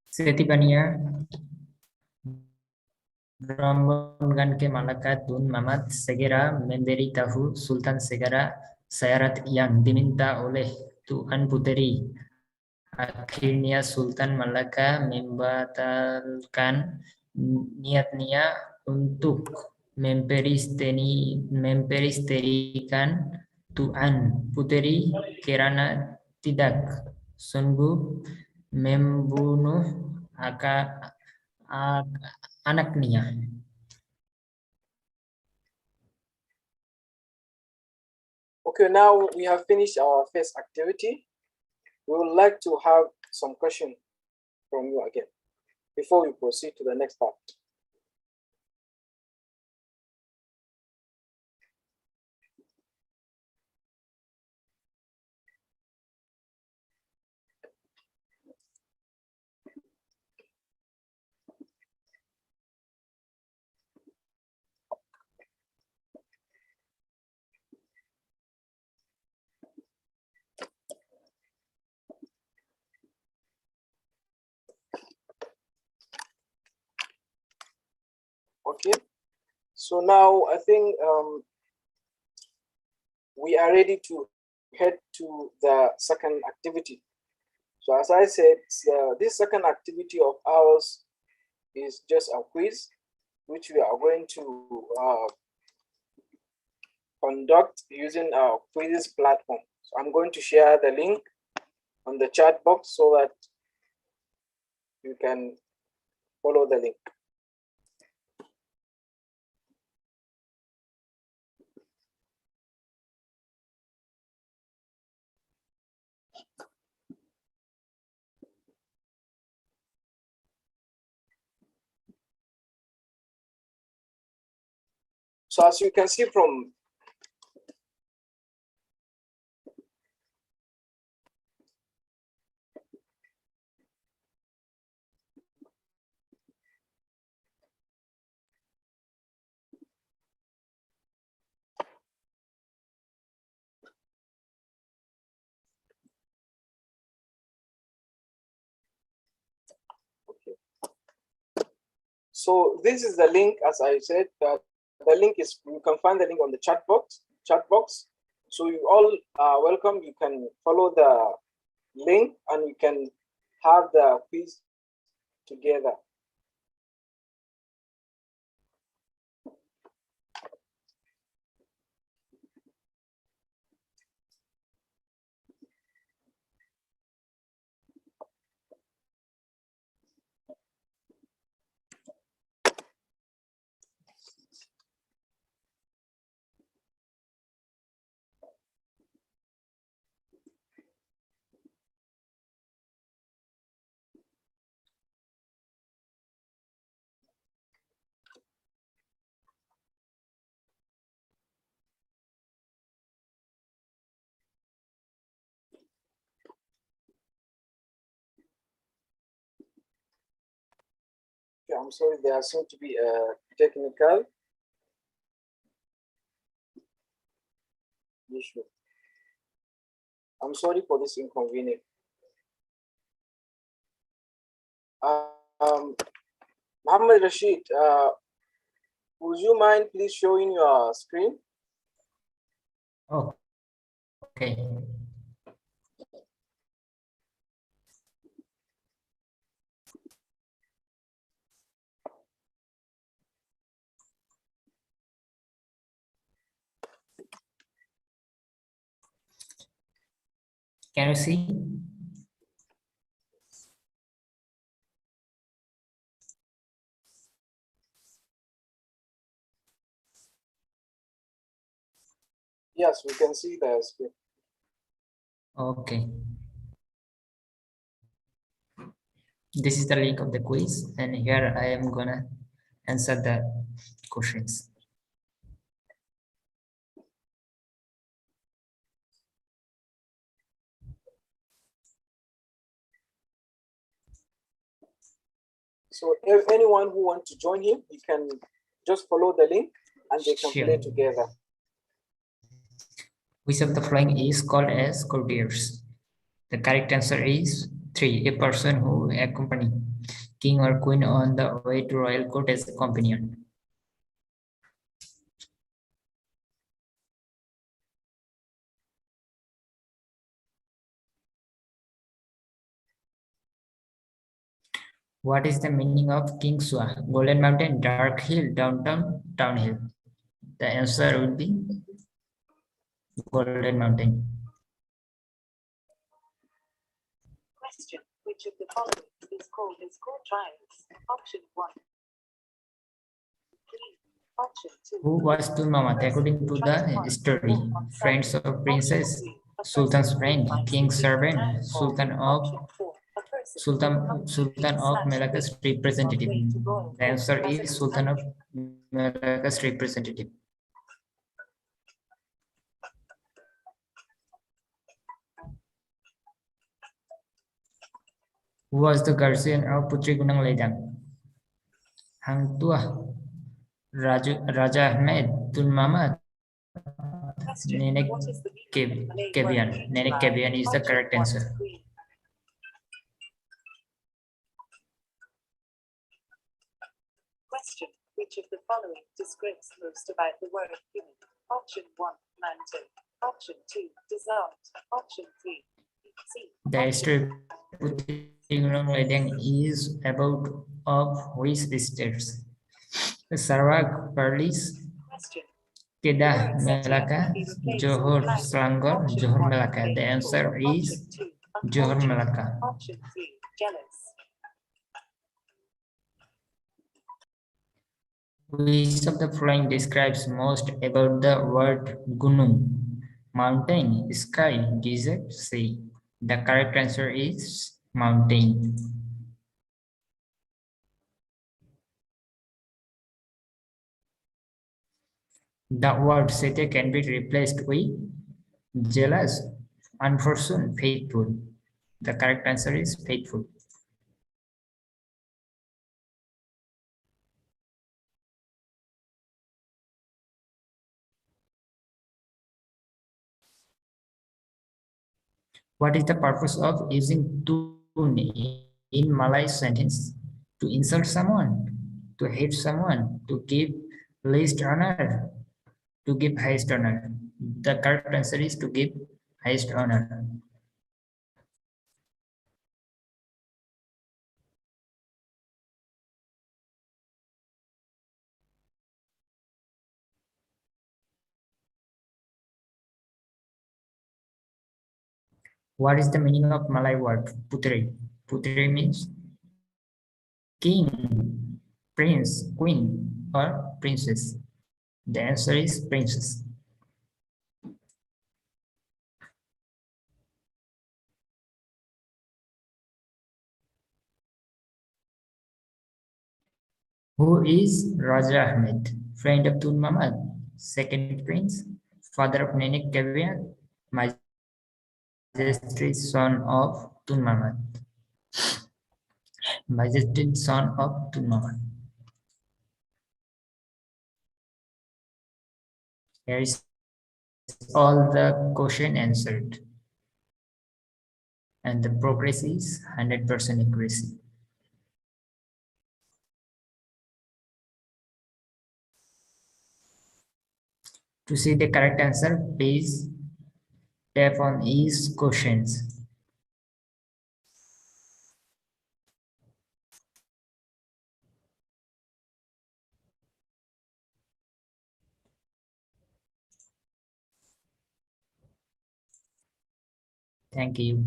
Setibanya rombongan ke Malaka, Tun Mamat segera memberitahu Sultan segera syarat yang diminta oleh Tuan Puteri. Akhirnya Sultan Malaka membatalkan niatnya untuk memperisterikan Tuan Puteri kerana tidak sungguh membunuh anaknya. Okay, now we have finished our first activity. We would like to have some questions from you again before we proceed to the next part. Okay, so now I think we are ready to head to the second activity. So as I said, this second activity of ours is just a quiz, which we are going to conduct using our quizzes platform. So I'm going to share the link on the chat box so that you can follow the link. So as you can see from so this is the link, as I said, that the link is, you can find the link on the chat box. So you all are welcome. You can follow the link and you can have the quiz together. Okay, I'm sorry, there seems to be a technical issue. I'm sorry for this inconvenience. Muhammad Rashid, would you mind please showing your screen? Oh, okay. Can you see? Yes, we can see the screen. Okay. This is the link of the quiz, and here I am gonna answer the questions. So if anyone who wants to join him, you can just follow the link and they can Sure. play together. Which of the following is called as courtiers? The correct answer is 3. A person who accompany king or queen on the way to royal court as a companion. What is the meaning of King Sua? Golden Mountain, Dark Hill, Downtown, Downhill. The answer would be Golden Mountain. Question: which of the following is called as co-trials? Option 1. 3. Option 2. Who was Tulmamat according to the story? Friends of Princess, Sultan's friend, King's servant, Sultan of Malacca's representative. The answer is Sultan of Malacca's representative. Who was the guardian of Putri Gunung Ledang? Hang Tuah, Raja Ahmed, Tun Mamat, Nenek Kebian. Nenek Kebian is the correct answer. Question: which of the following describes most about the word human? Option 1. Mountain. Option 2. Desert. Option 3. Sea. The story Putri Gunung Ledang is about of which states? Sarawak, Perlis, Kedah, Melaka, Johor, Selangor, Johor, Melaka. The answer is Johor, Melaka. Option 3. Jealous. Which of the following describes most about the word gunung? Mountain, sky, desert, sea. The correct answer is mountain. The word sete can be replaced with jealous, unfortunate, faithful. The correct answer is faithful. What is the purpose of using tun in Malay sentence? To insult someone, to hate someone, to give least honor, to give highest honor. The correct answer is to give highest honor. What is the meaning of Malay word putri? Putri means king, prince, queen, or princess. The answer is princess. Who is Raja Ahmed? Friend of Tun Mamat, second prince, father of Nenek Kebian, majesty son of Tun Mamat. Majesty son of Tun Mamat. Here is all the question answered. And the progress is 100% accuracy. To see the correct answer, please tap on these questions. Thank you.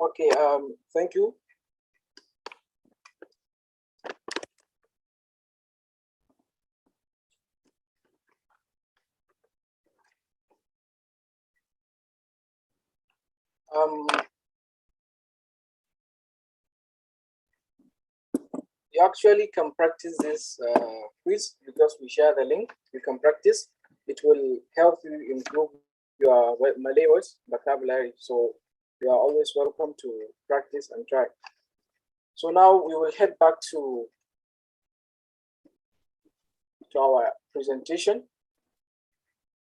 Okay, thank you. You actually can practice this quiz because we share the link. You can practice. It will help you improve your Malay words vocabulary. So you are always welcome to practice and try. So now we will head back to to our presentation,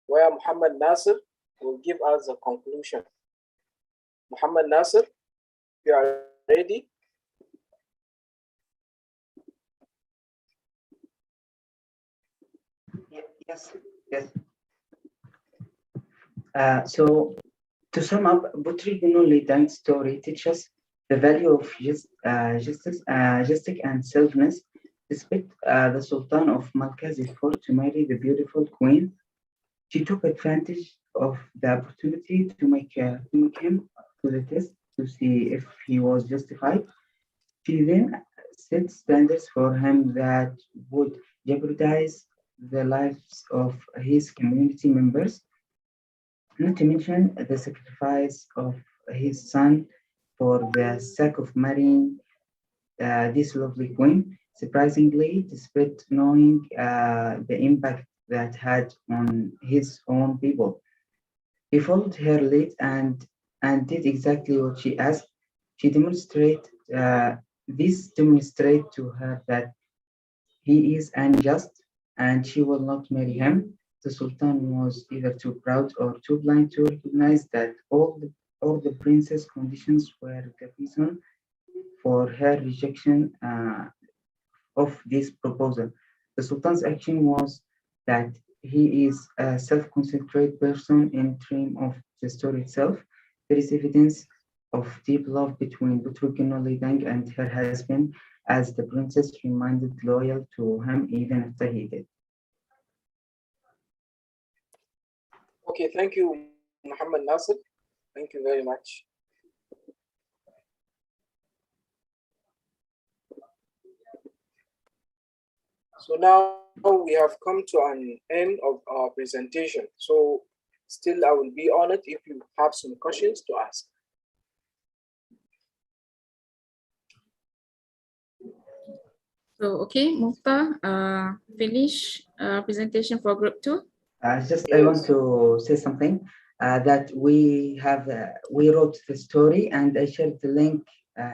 where Muhammad Nasir will give us a conclusion. Muhammad Nasir, you are ready? Yes, yes. So to sum up, Butri Gunuli Dang's story teaches the value of justice and selflessness. Despite the Sultan of Malka's effort to marry the beautiful queen, she took advantage of the opportunity to make him to the test to see if he was justified. She then set standards for him that would jeopardize the lives of his community members, not to mention the sacrifice of his son for the sake of marrying this lovely queen. Surprisingly, despite knowing the impact that had on his own people, he followed her lead and did exactly what she asked. She demonstrate to her that he is unjust and she will not marry him. The Sultan was either too proud or too blind to recognize that all the prince's conditions were the reason for her rejection of this proposal. The Sultan's action was that he is a self-concentrated person in terms of the story itself. There is evidence of deep love between Butrukino Lidang and her husband, as the princess remained loyal to him even after he did. Okay, thank you, Muhammad Nasir. Thank you very much. So now we have come to an end of our presentation. So still, I will be honored if you have some questions to ask. So, okay, Mufta, finish presentation for group 2. I want to say something that we wrote the story and I shared the link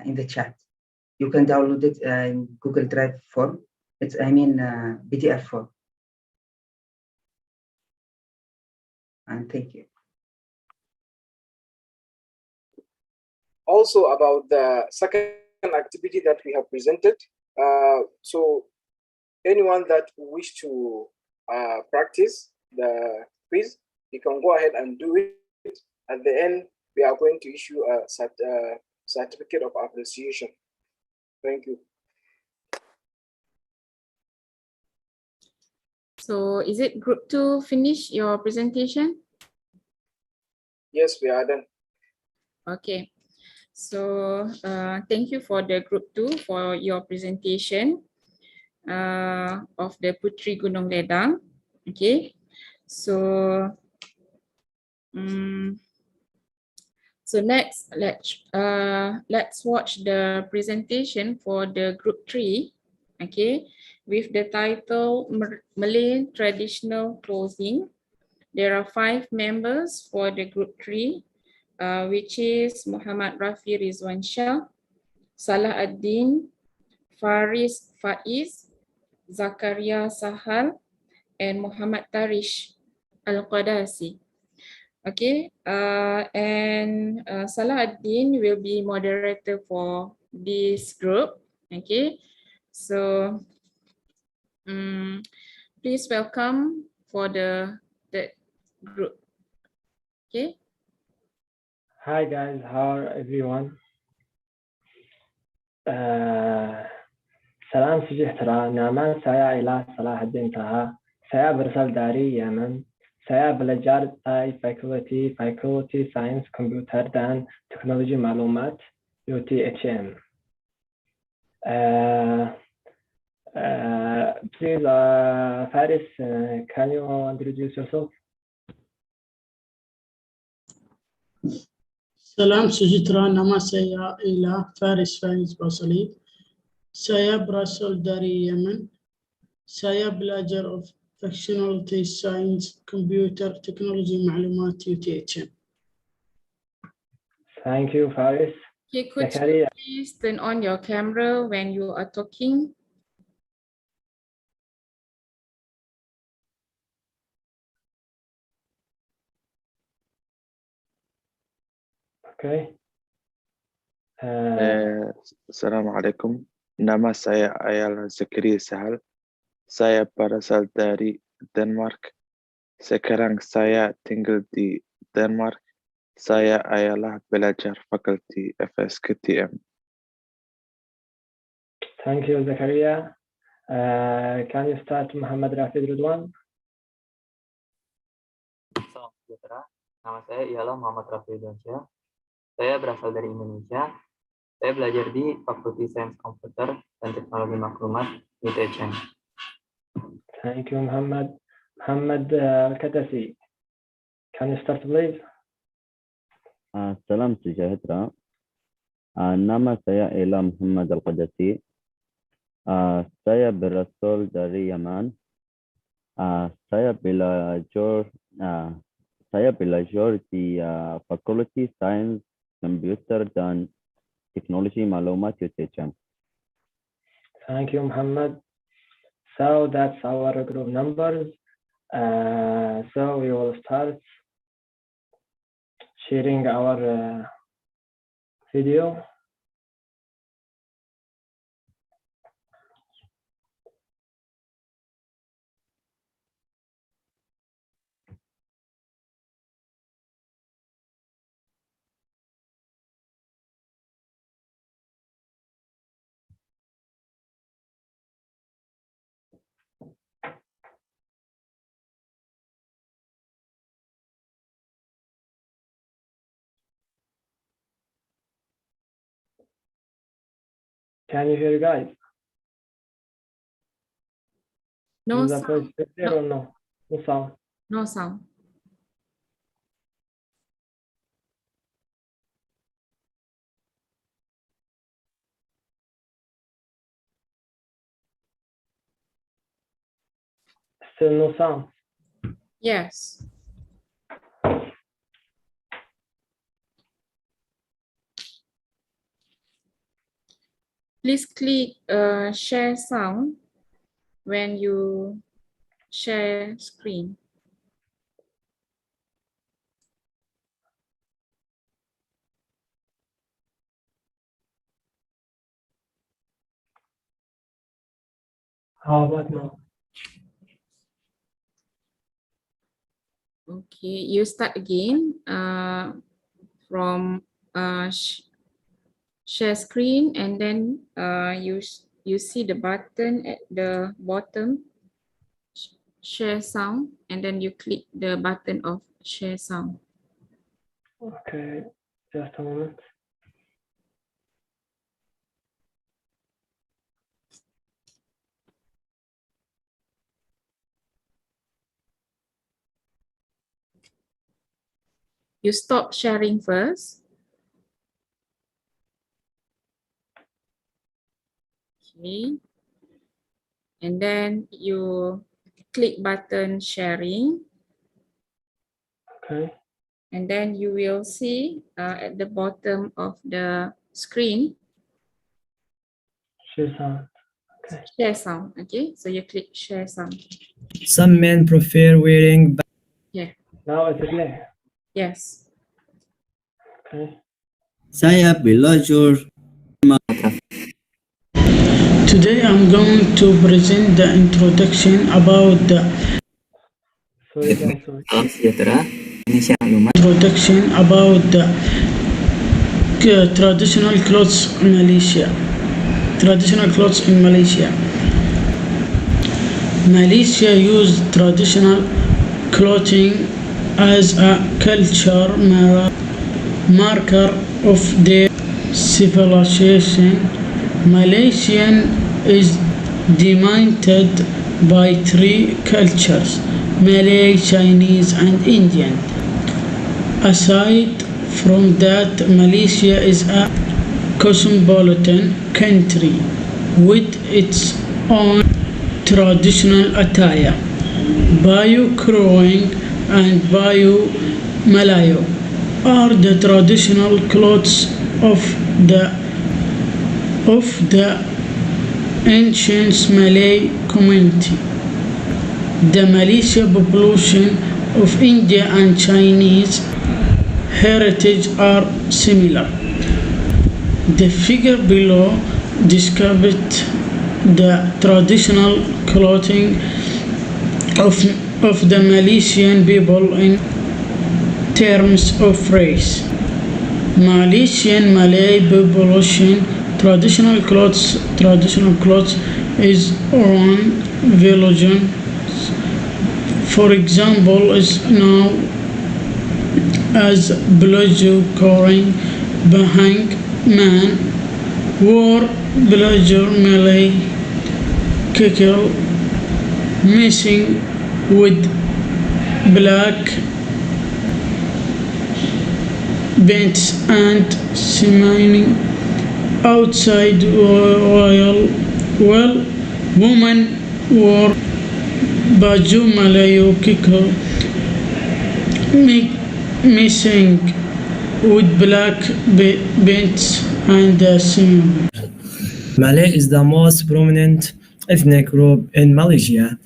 in the chat. You can download it in Google Drive form. It's PDF form. And thank you. Also about the second activity that we have presented. So anyone that wish to practice the quiz, you can go ahead and do it. At the end, we are going to issue a certificate of appreciation. Thank you. So is it group 2 finish your presentation? Yes, we are done. Okay. So thank you for the group 2 for your presentation of the Putri Gunung Ledang. Okay. So so next let's watch the presentation for the group 3. Okay, with the title Malay Traditional Clothing. There are 5 members for the group 3, which is Muhammad Rafi Rizwan Shah, Salah Ad-Din, Faris Faiz, Zakaria Sahal, and Muhammad Tarish Al-Qadasi. Okay, and Salah Ad-Din will be moderator for this group. Okay, so please welcome for the group. Okay. Hi guys, how are everyone? Salam sejahtera, nama saya ialah Salahuddin Taha. Saya berasal dari Yemen. Saya belajar di Fakulti Sains Komputer dan Teknologi Maklumat UTHM. Please, Faris, can you introduce yourself? Salam sejahtera, nama saya ialah Faris Faiz Basali. Saya berasal dari Yemen. Saya belajar of Functionality Science, Computer Technology Maklumat UTHM. Thank you, Faris. Okay, could you please turn on your camera when you are talking? Okay. Assalamualaikum. Nama saya Ayala Zakaria Sahal. Saya berasal dari Denmark. Sekarang saya tinggal di Denmark. Saya adalah pelajar fakulti FSKTM. Thank you, Zakaria. Can you start, Muhammad Rafid Ridwan? Salam sejahtera. Nama saya ialah Muhammad Rafi Dansyah. Saya berasal dari Indonesia. Saya belajar di Fakulti Sains Komputer dan Teknologi Maklumat ITCN. Thank you, Muhammad. Muhammad Al-Katasi. Can you start, please? Salam sejahtera. Nama saya ialah Muhammad Al-Qadasi. Saya berasal dari Yaman. Saya belajar di Fakulti Sains Komputer dan Teknologi Maklumat UTCN. Thank you, Muhammad. So that's our group numbers. So we will start sharing our video. Can you hear, guys? No Is the sound. voice clear or no? No sound. No sound. Still no sound. Yes. Please click share sound when you share screen. How about now? Okay, you start again from share screen, and then you see the button at the bottom, share sound, and then you click the button of share sound. Okay, just a moment. You stop sharing first. Okay. And then you click button sharing. Okay. And then you will see at the bottom of the screen, Share sound. Okay. Share sound. Okay, so you click share sound. Some men prefer wearing. Yeah. Now it's clear. Yes. Okay. Saya belajar. Today I'm going to present the introduction about the Salam sejahtera. Indonesia Maklumat. introduction about the traditional clothes in Malaysia. Traditional clothes in Malaysia. Malaysia used traditional clothing as a culture marker of their civilization. Malaysian is dominated by three cultures: Malay, Chinese, and Indian. Aside from that, Malaysia is a cosmopolitan country with its own traditional attire. Bayu Crowing and Bayu Melayu are the traditional clothes of the ancient Malay community. The Malaysian population of India and Chinese heritage are similar. The figure below describes the traditional clothing of the Malaysian people in terms of race. Malaysian Malay population traditional clothes is one religion. For example, is now as baju covering behind man wore blazer Malay kickle missing with black pants and semining outside while women wore baju Melayu kickle missing with black pants and semining. Malay is the most prominent ethnic group in Malaysia.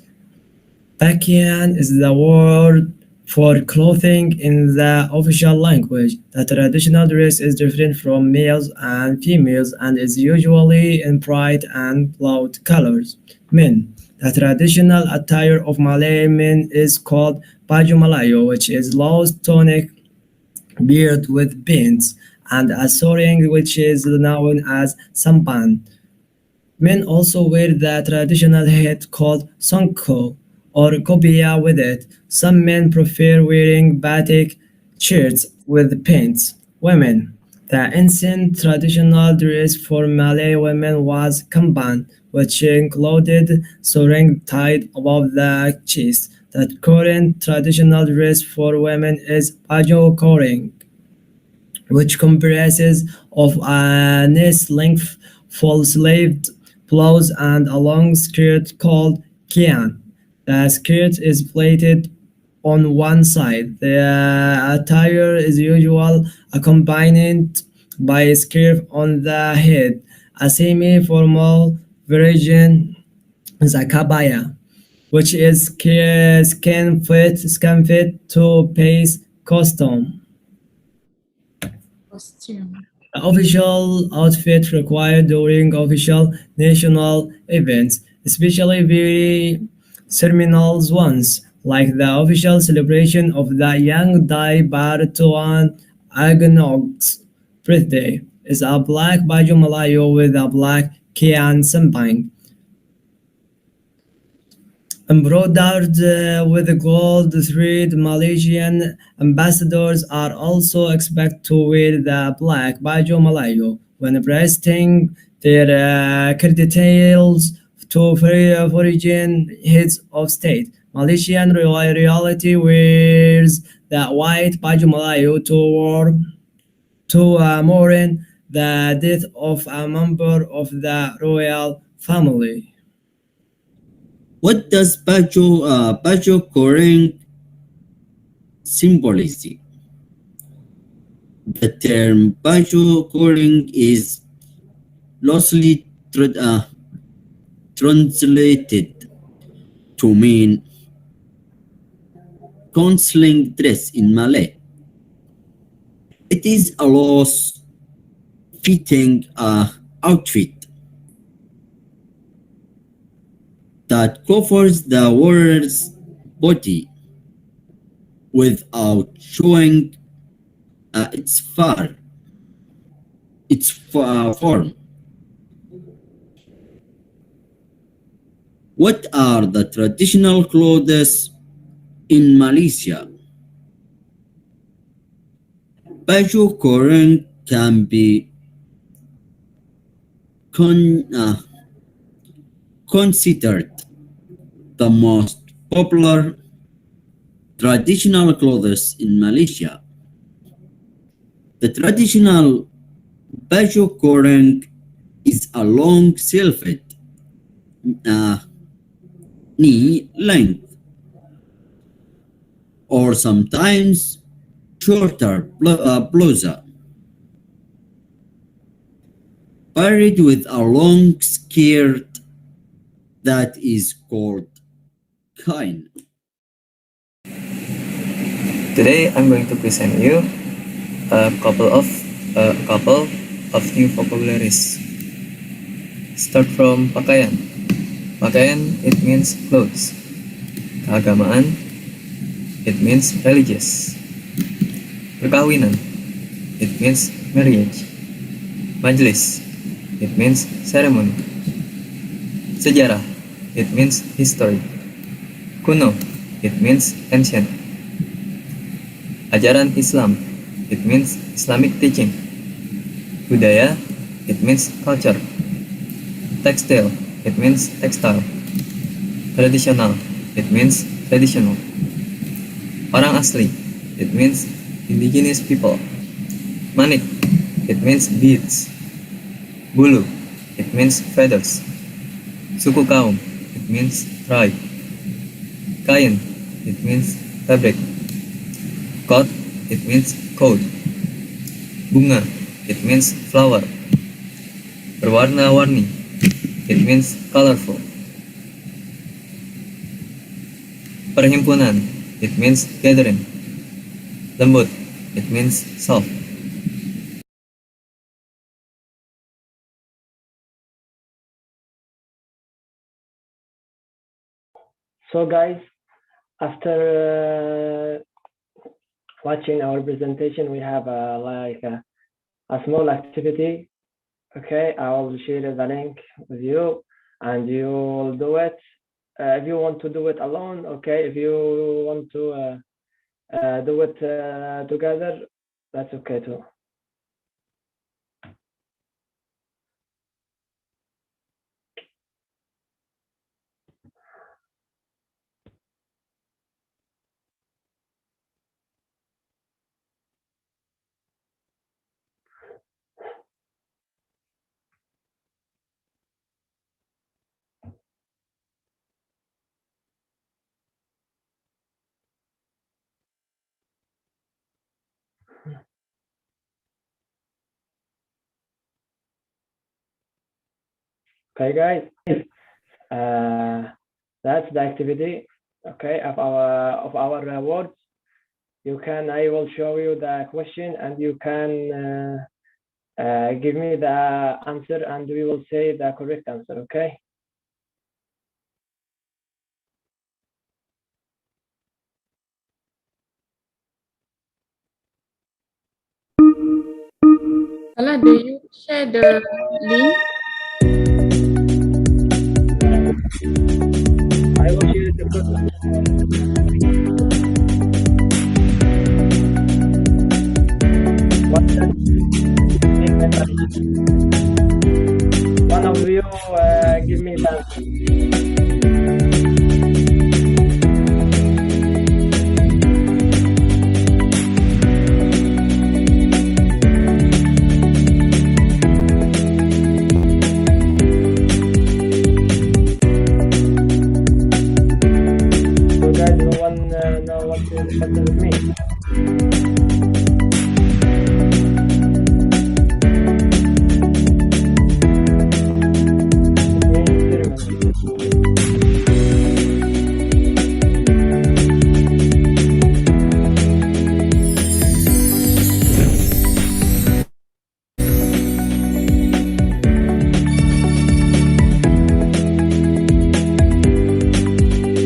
Pakaian is the word for clothing in the official language. The traditional dress is different from males and females and is usually in bright and loud colors. Men. The traditional attire of Malay men is called baju Melayu, which is low tonic beard with pins, and a sarong, which is known as sampan. Men also wear the traditional hat called songko or kobia with it. Some men prefer wearing batik shirts with pants. Women. The ancient traditional dress for Malay women was kamban, which included sarong tied above the chest. The current traditional dress for women is baju koreng, which comprises of a knee-length full-sleeved blouse and a long skirt called kian. The skirt is plaited on one side. The attire is usually accompanied by a scarf on the head. A semi-formal version is a kabaya, which is skin-fit two-piece costume. Costume. Official outfit required during official national events, especially very ceremonial ones, like the official celebration of the young Dai Bar Tuan Agonog's birthday, is a black baju Melayu with a black kian sempang, embroidered with gold thread. Malaysian ambassadors are also expected to wear the black baju Melayu when presenting their credentials to foreign heads of state. Malaysian royalty wears the white baju Melayu to mourn the death of a member of the royal family. What does baju koreng symbolize? The term baju koreng is loosely translated to mean counseling dress in Malay. It is a loose-fitting outfit that covers the wearer's body without showing its form. What are the traditional clothes in Malaysia? Baju koreng can be considered the most popular traditional clothes in Malaysia. The traditional baju koreng is a long sleeved knee length or sometimes shorter blouser paired with a long skirt that is called kain. Today I'm going to present you a couple of new vocabularies. Start from pakaian. Pakaian, it means clothes. Keagamaan, it means religious. Perkawinan, it means marriage. Majlis, it means ceremony. Sejarah, it means history. Kuno, it means ancient. Ajaran Islam, it means Islamic teaching. Budaya, it means culture. Textile, it means textile. Tradisional, it means traditional. Orang asli, it means indigenous people. Manik, it means beads. Bulu, it means feathers. Suku kaum, it means tribe. Kain, it means fabric. Kot, it means coat. Bunga, it means flower. Berwarna-warni, it means colorful. Perhimpunan, it means gathering. Lembut, it means soft. So guys, after watching our presentation, we have like a small activity. Okay, I will share the link with you and you will do it. If you want to do it alone, okay. If you want to do it together, that's okay too. Okay, guys, that's the activity. Okay, of our words. I will show you the question, and you can give me the answer, and we will say the correct answer. Okay. Salah, do you share the link? I will share the question. One of you give me the answer. So guys, no one know what does it mean?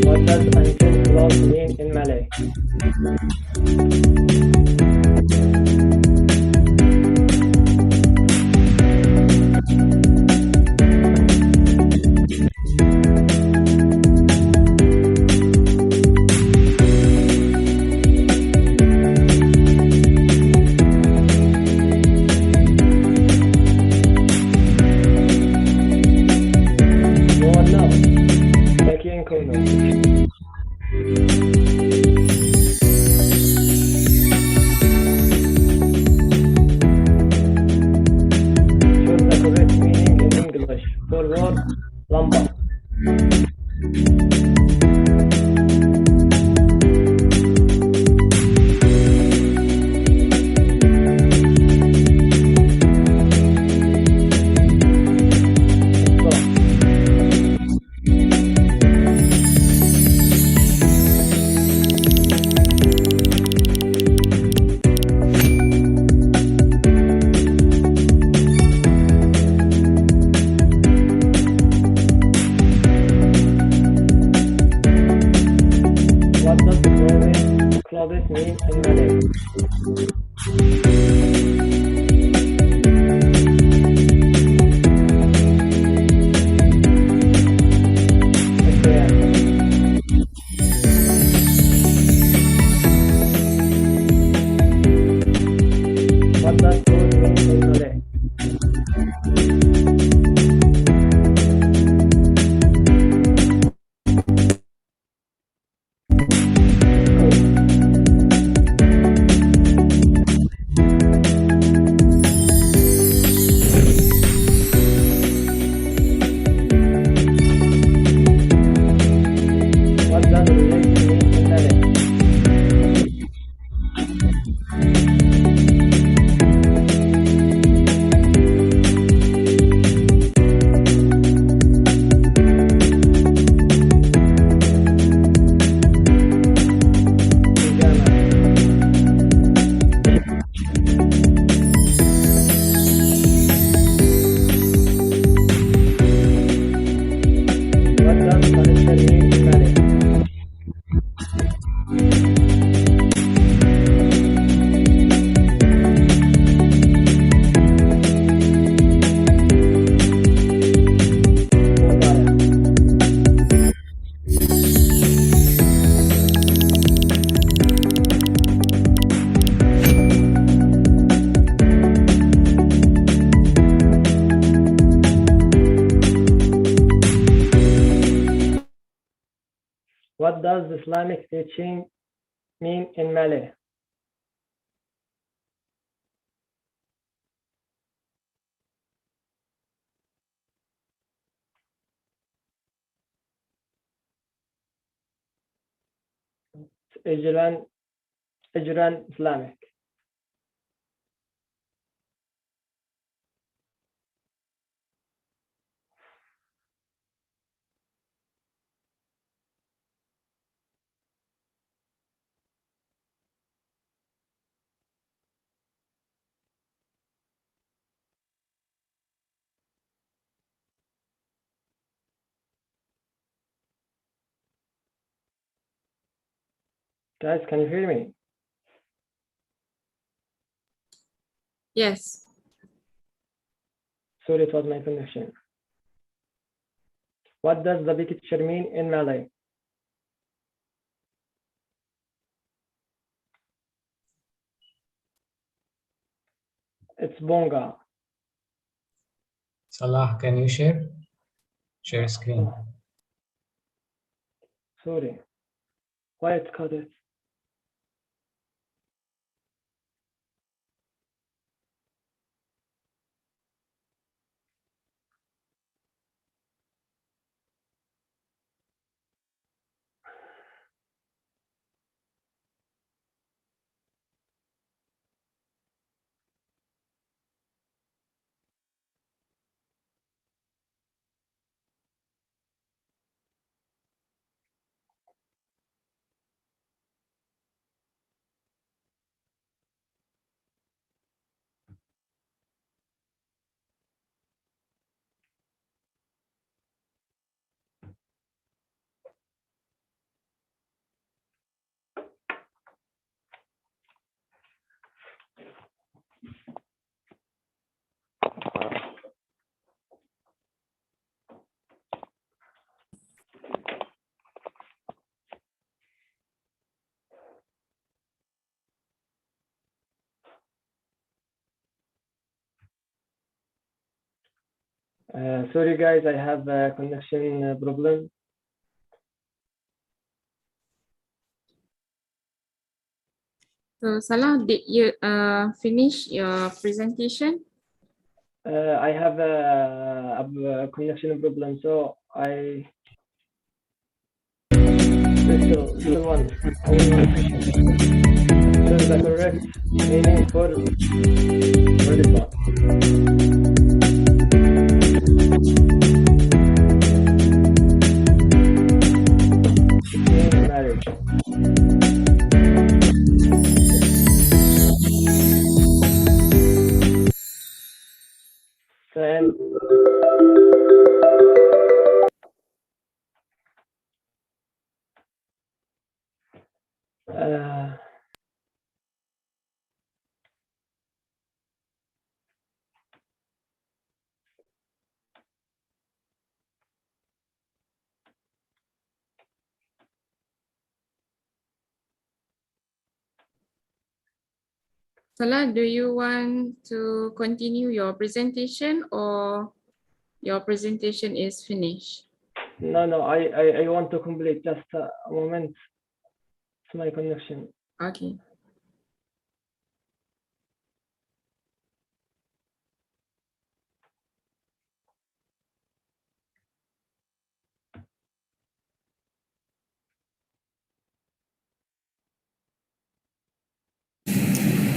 What does unseen cloth mean in Malay? No one knows. Becky and Kuno. clothes mean in Malay? What does food mean in Malay? What does religion mean in Malay? What does furniture mean in Malay? What does Islamic teaching mean in Malay? Ijran Islamic. Guys, can you hear me? Yes. Sorry, it was my connection. What does the picture mean in Malay? It's bonga. Salah, can you share screen? Sorry. Why it's called it? Sorry guys, I have a connection problem. So Salah, did you finish your presentation? I have a connection problem, so I still want. So the correct meaning for this one. Marriage. And Uh, Salah, do you want to continue your presentation or your presentation is finished? no, I want to complete just a moment. It's my connection. Okay.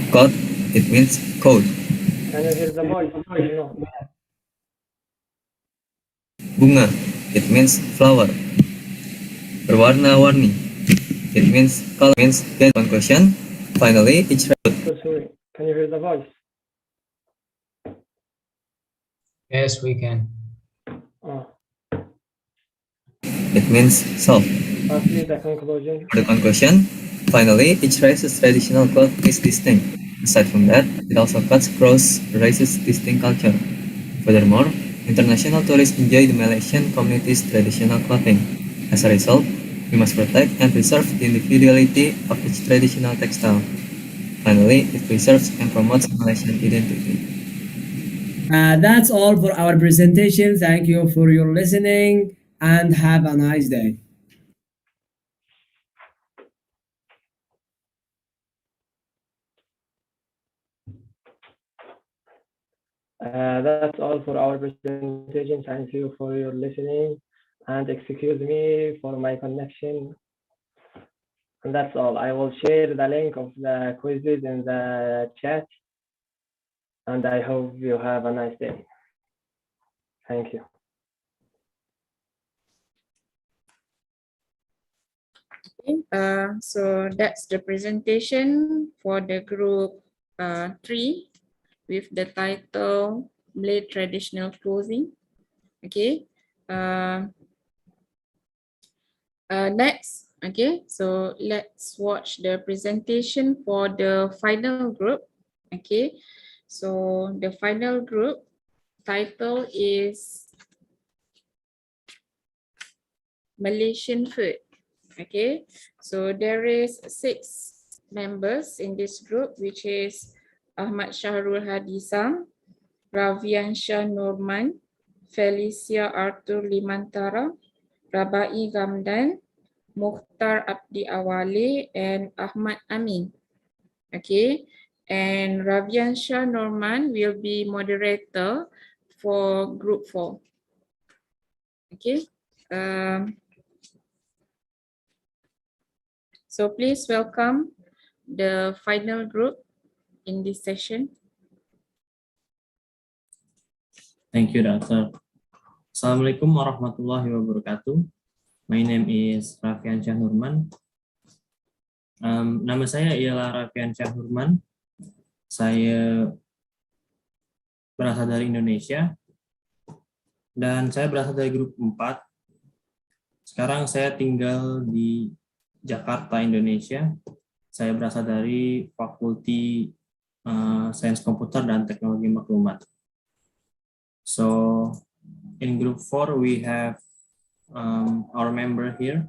Code, it means code. Can you hear the voice? No. Bunga, it means flower. Berwarna-warni, it means color. Means get one question. Finally, each Sorry. Can you hear the voice? Yes, we can. Oh. it means solve. Lastly, the conclusion. The conclusion, finally, each race's traditional cloth is distinct. Aside from that, it also cuts across the race's distinct culture. Furthermore, international tourists enjoy the Malaysian community's traditional clothing. As a result, we must protect and preserve the individuality of each traditional textile. Finally, it preserves and promotes Malaysian identity. That's all for our presentation. Thank you for your listening and have a nice day. That's all for our presentation. Thank you for your listening and excuse me for my connection. And that's all. I will share the link of the quizzes in the chat. And I hope you have a nice day. Thank you. So that's the presentation for the group 3 with the title Malay Traditional Clothing. Okay. Next, okay, so let's watch the presentation for the final group. Okay, so the final group title is Malaysian food. Okay, so there is 6 members in this group, which is Ahmad Shahrul Hadisang, Ravian Shah Norman, Felicia Arthur Limantara, Rabai Gamdan, Mukhtar Abdi Awale, and Ahmad Amin. Okay, and Ravian Shah Norman will be moderator for group 4. Okay, so please welcome the final group in this session. Thank you, Doctor. Assalamualaikum warahmatullahi wabarakatuh. My name is Rafian Shah Nurman. Nama saya ialah Rafian Shah Nurman. Saya berasal dari Indonesia dan saya berasal dari grup 4. Sekarang saya tinggal di Jakarta, Indonesia. Saya berasal dari Fakulti Sains Komputer dan Teknologi Maklumat. So in group 4 we have our member here.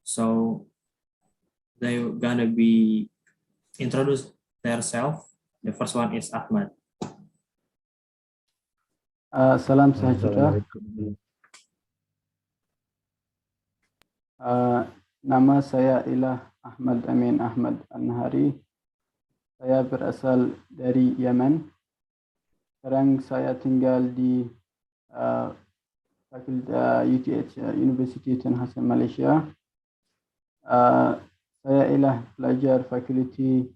So they're gonna be introduce themselves. The first one is Ahmad. Salam sejahtera. Nama saya ialah Ahmad Amin Ahmad An-Nahari. Saya berasal dari Yemen. Sekarang saya tinggal di UTH University Tun Hassan Malaysia. Saya ialah pelajar Fakulti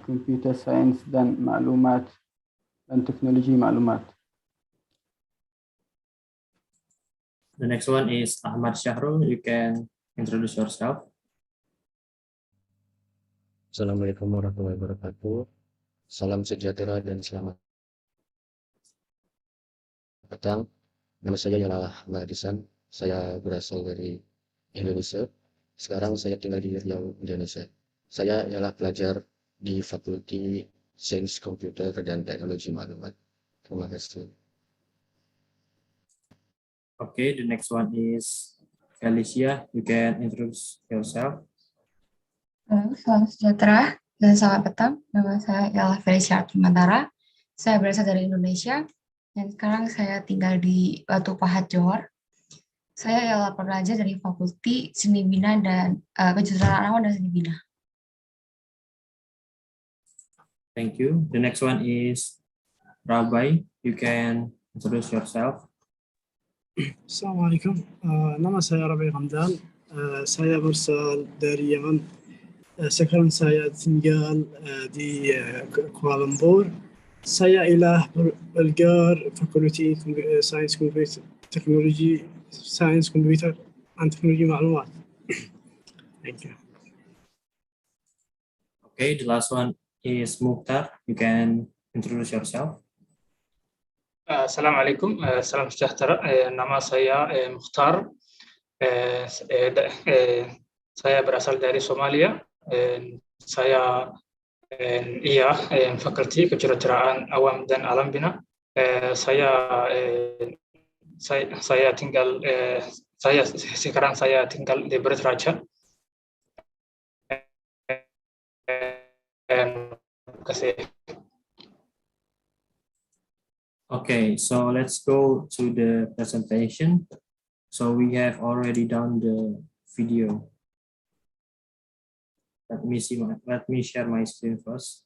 Computer Science dan Maklumat dan Teknologi Maklumat. The next one is Ahmad Syahrul. You can introduce yourself. Assalamualaikum warahmatullahi wabarakatuh. Salam sejahtera dan selamat datang. Nama saya ialah Ahmad Hadisan. Saya berasal dari Indonesia. Sekarang saya tinggal di Riau, Indonesia. Saya ialah pelajar di Fakulti Sains Komputer dan Teknologi Maklumat. Terima kasih. Okay, the next one is Felicia. You can introduce yourself. Halo, salam sejahtera dan selamat petang. Nama saya ialah Felicia Mantara. Saya berasal dari Indonesia dan sekarang saya tinggal di Batu Pahat, Johor. Saya ialah pelajar dari Fakulti Seni Bina dan Kejuruteraan Awan dan Seni Bina. Thank you. The next one is Rabai. You can introduce yourself. Assalamualaikum. Nama saya Rabi Hamdan. Saya berasal dari Yaman. Sekarang saya tinggal di Kuala Lumpur. Saya ialah pelajar Fakulti Sains Komputer, Teknologi Sains Komputer dan Teknologi Maklumat. Thank you. Okay, the last one is Mukhtar. You can introduce yourself. Assalamualaikum, salam sejahtera. Nama saya Mukhtar. Saya berasal dari Somalia. Saya Fakulti Kejuruteraan Awam dan Alam Bina. Sekarang saya tinggal di Beraja. Terima kasih. Okay, so let's go to the presentation. So we have already done the video. Let me share my screen first.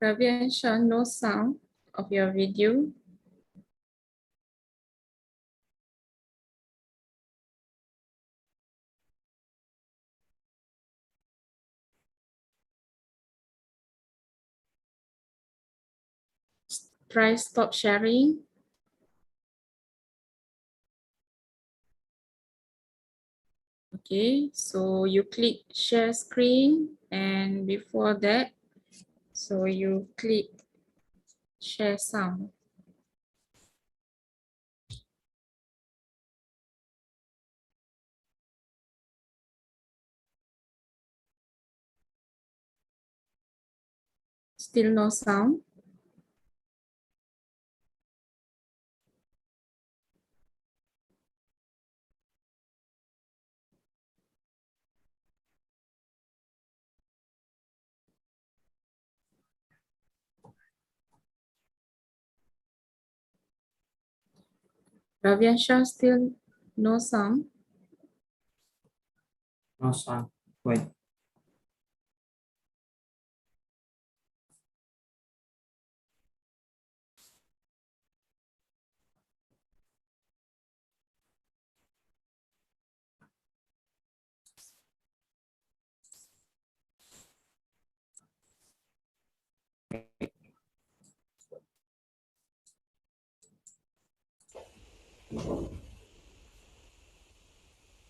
Raviansha, no sound of your video. Try stop sharing. Okay, so you click share screen, and before that, so you click share sound. Still no sound. Raviansha, still no sound. No sound. Wait.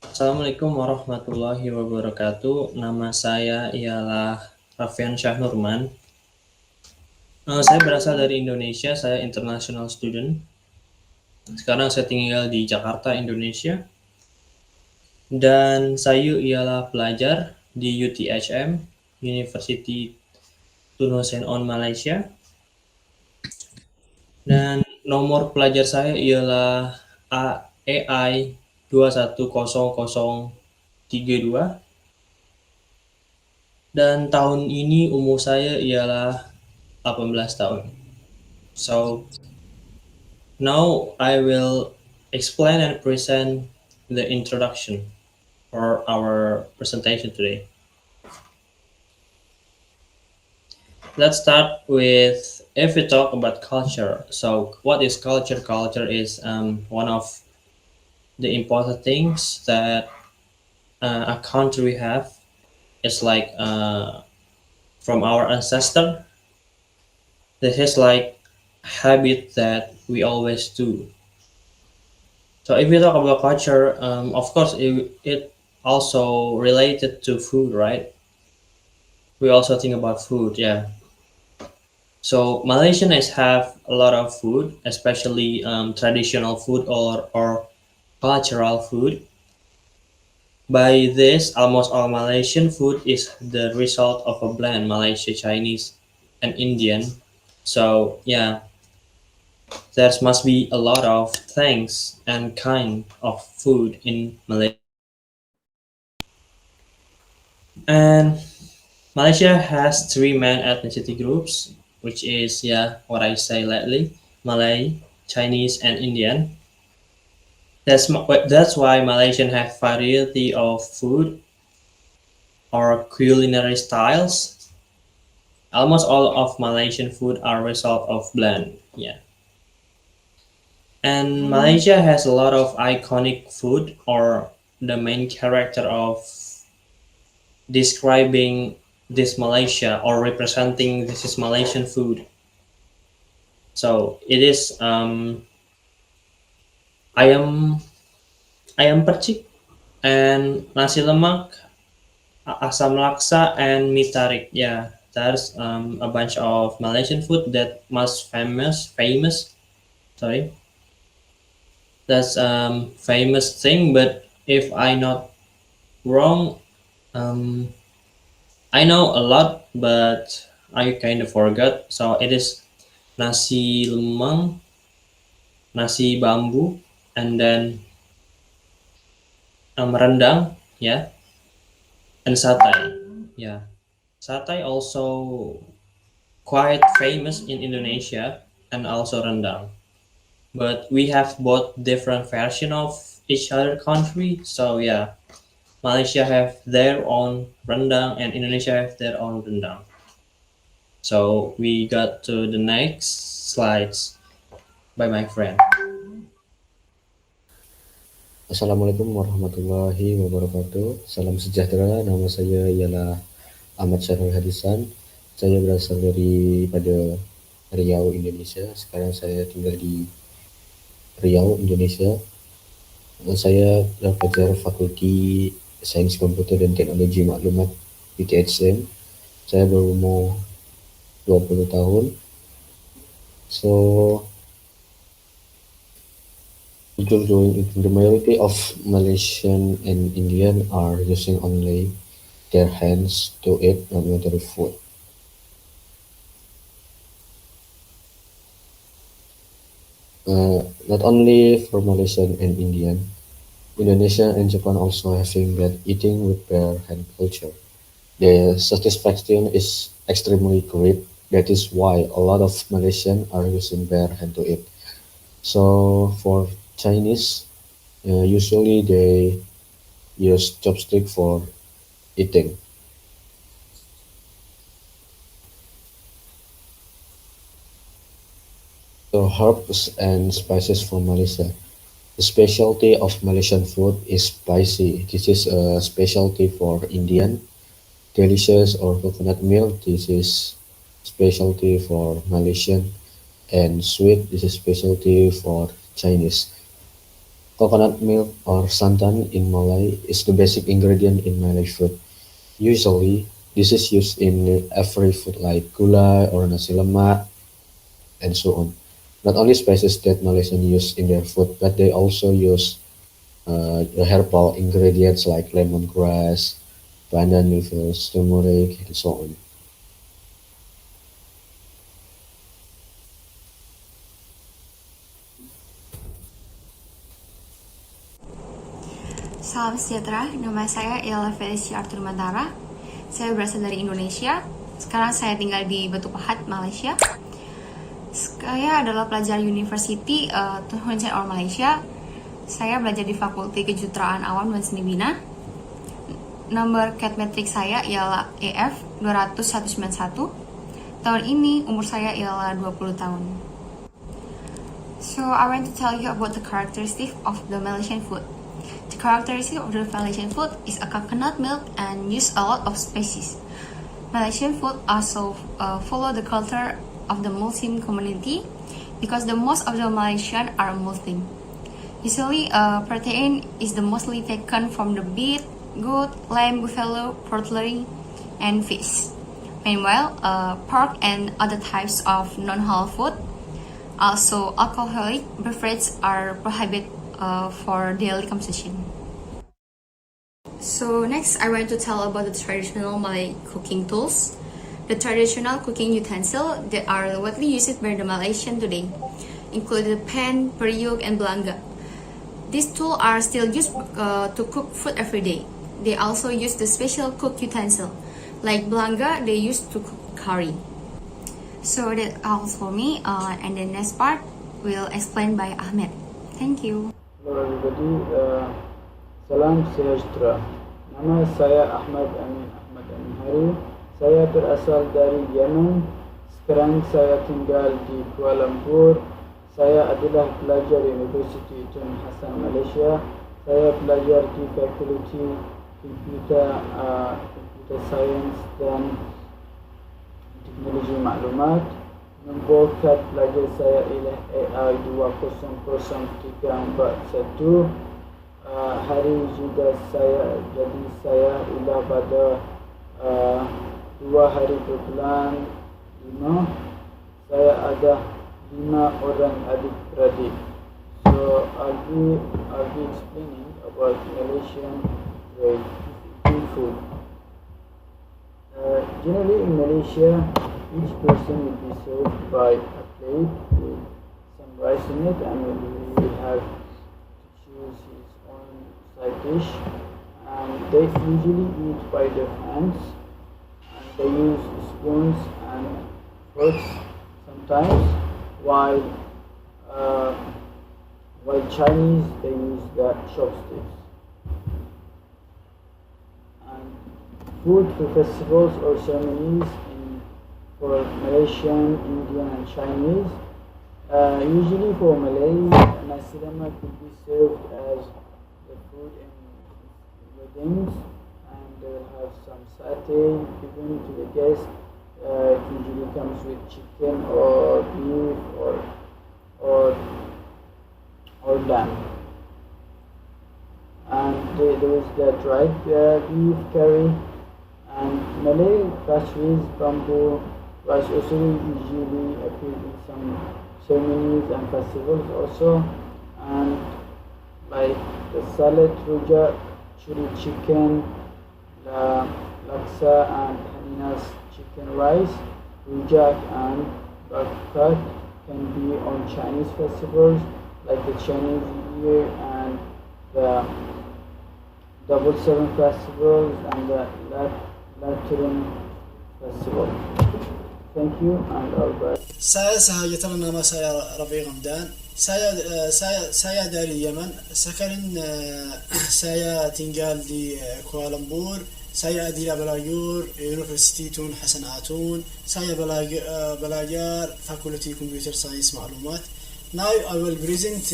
Assalamualaikum warahmatullahi wabarakatuh. Nama saya ialah Raffian Syah Nurman. Saya berasal dari Indonesia, saya international student. Sekarang saya tinggal di Jakarta, Indonesia. Dan saya ialah pelajar di UTHM, University Tun Hussein On Malaysia. Dan nomor pelajar saya ialah AI 210032. Dan tahun ini umur saya ialah 18 tahun. So now I will explain and present the introduction for our presentation today. Let's start with if we talk about culture. So what is culture? Culture is one of the important things that a country have. It's like from our ancestor. This is like habit that we always do. So if we talk about culture, of course it also related to food, right? We also think about food, yeah. So Malaysians have a lot of food, especially traditional food or cultural food. By this, almost all Malaysian food is the result of a blend Malaysia, Chinese, and Indian. So yeah, there must be a lot of things and kind of food in Malaysia. And Malaysia has three main ethnicity groups, which is yeah what I say lately: Malay, Chinese, and Indian. That's why Malaysian have variety of food or culinary styles. Almost all of Malaysian food are result of blend. Yeah. And Malaysia has a lot of iconic food or the main character of describing this Malaysia or representing this is Malaysian food. So it is ayam ayam percik and nasi lemak, asam laksa, and mie tarik. Yeah, there's a bunch of Malaysian food that most famous. Sorry, that's famous thing. But if I not wrong, um, I know a lot, but I kind of forgot. So it is nasi lemang, nasi bambu, and then rendang, yeah, and satay. Yeah, satay also quite famous in Indonesia and also rendang. But we have both different version of each other country. So yeah, Malaysia have their own rendang and Indonesia have their own rendang. So we got to the next slides by my friend. Assalamualaikum warahmatullahi wabarakatuh. Salam sejahtera. Nama saya ialah Ahmad Syarul Hadisan. Saya berasal daripada Riau, Indonesia. Sekarang saya tinggal di Riau, Indonesia. Saya adalah pelajar Fakulti Sains Komputer dan Teknologi Maklumat PTHM. Saya berumur 20 tahun. So, the majority of Malaysian and Indian are using only their hands to eat non-watery food. Not only for Malaysian and Indian, Indonesia and Japan also having that eating with bare hand culture. The satisfaction is extremely great. That is why a lot of Malaysian are using bare hand to eat. So for Chinese, usually they use chopstick for eating. So herbs and spices from Malaysia. The specialty of Malaysian food is spicy. This is a specialty for Indian. Delicious or coconut milk. This is specialty for Malaysian. And sweet. This is specialty for Chinese. Coconut milk or santan in Malay is the basic ingredient in Malay food. Usually, this is used in every food like gulai or nasi lemak and so on. Not only spices that Malaysians use in their food, but they also use the herbal ingredients like lemongrass, pandan leaves, turmeric, and so on. Salam sejahtera, nama saya ialah Sessi Mantara. Saya berasal dari Indonesia. Sekarang saya tinggal di Batu Pahat, Malaysia. Saya adalah pelajar University Tun Hun Sen or Malaysia. Saya belajar di Fakulti Kejuruteraan Awam dan Seni Bina. Nomor CAT metrik saya ialah EF 200-191. Tahun ini umur saya ialah 20 tahun. So I want to tell you about the characteristic of the Malaysian food. The characteristic of the Malaysian food is a coconut milk and use a lot of spices. Malaysian food also follow the culture of the Muslim community because the most of the Malaysian are Muslim. Usually, protein is the mostly taken from the beef, goat, lamb, buffalo, poultry, and fish. Meanwhile, pork and other types of non-halal food, also alcoholic beverages, are prohibited for daily consumption. So next, I want to tell about the traditional Malay cooking tools. The traditional cooking utensils that are widely used by the Malaysian today include the pan, periuk, and belanga. These tools are still used to cook food every day. They also use the special cook utensil. Like belanga, they use to cook curry. So that's all for me, and the next part will explain by Ahmed. Thank you. Hello everybody, salam sejahtera. Nama saya Ahmad Amin Hari. Saya berasal dari Yemen. Sekarang saya tinggal di Kuala Lumpur. Saya adalah pelajar Universiti Tun Hasan Malaysia. Saya belajar di Fakulti Computer Science dan Teknologi Maklumat. Nombor kad pelajar saya ialah AI 2003441. Hari juga saya ialah pada 2 hari berbulan 5. Saya ada 5 orang adik-beradik. So I'll be explaining about Malaysian food. Generally in Malaysia, each person will be served by a plate with some rice in it, and he will have to choose his own side dish. And they usually eat by their hands, and they use spoons and forks sometimes, while Chinese they use the chopsticks. And food for festivals or ceremonies for Malaysian, Indian, and Chinese. Usually for Malay, nasi lemak could be served as the food in weddings, and they'll have some satay given to the guest. It usually comes with chicken or beef or lamb. And there is the dried beef curry, and Malay pastries, bamboo rice also usually appear in some ceremonies and festivals also, and like the salad, rujak, chili chicken, laksa and Hanina's chicken rice. Rujak and bakkat can be on Chinese festivals like the Chinese New Year and the Double Seven festivals and the Lateran festival. Thank you and all bye. Saya sahajatan nama saya Rabi Ramdan. Saya dari Yemen. Sekarang saya tinggal di Kuala Lumpur. Saya adalah belajar Universiti Tun Hasan Atun. Saya belajar Fakulti Computer Science Maklumat. Now I will present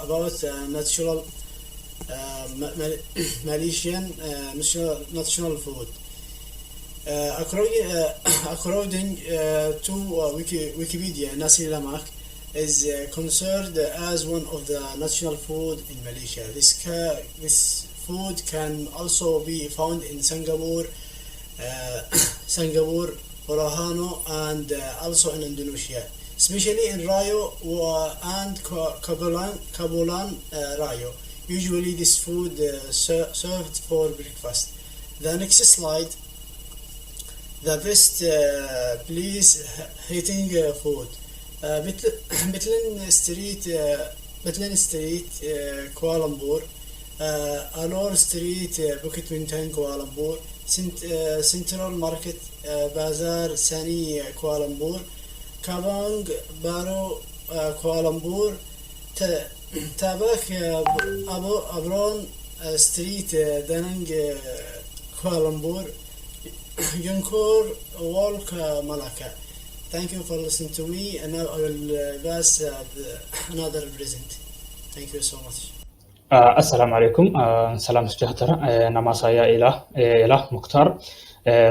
about natural Malaysian national food. According to Wikipedia, nasi lemak is considered as one of the national food in Malaysia. This food can also be found in Singapore, Borahano, and also in Indonesia, especially in Rayo and Kabulan Rayo. Usually this food served for breakfast. The next slide. The best place eating food. Bethlehem Street, Kuala Lumpur. Alor Street, Bukit Bintang, Kuala Lumpur. Central Market, Bazaar, Sani, Kuala Lumpur. Kabang Baro Kuala Lumpur Tabak Abron Street Danang Kuala Lumpur Yunkor Walk Malacca. Thank you for listening to me, and now I will pass another present. Thank you so much. Assalamualaikum, salam sejahtera. Nama saya Ilah Mukhtar.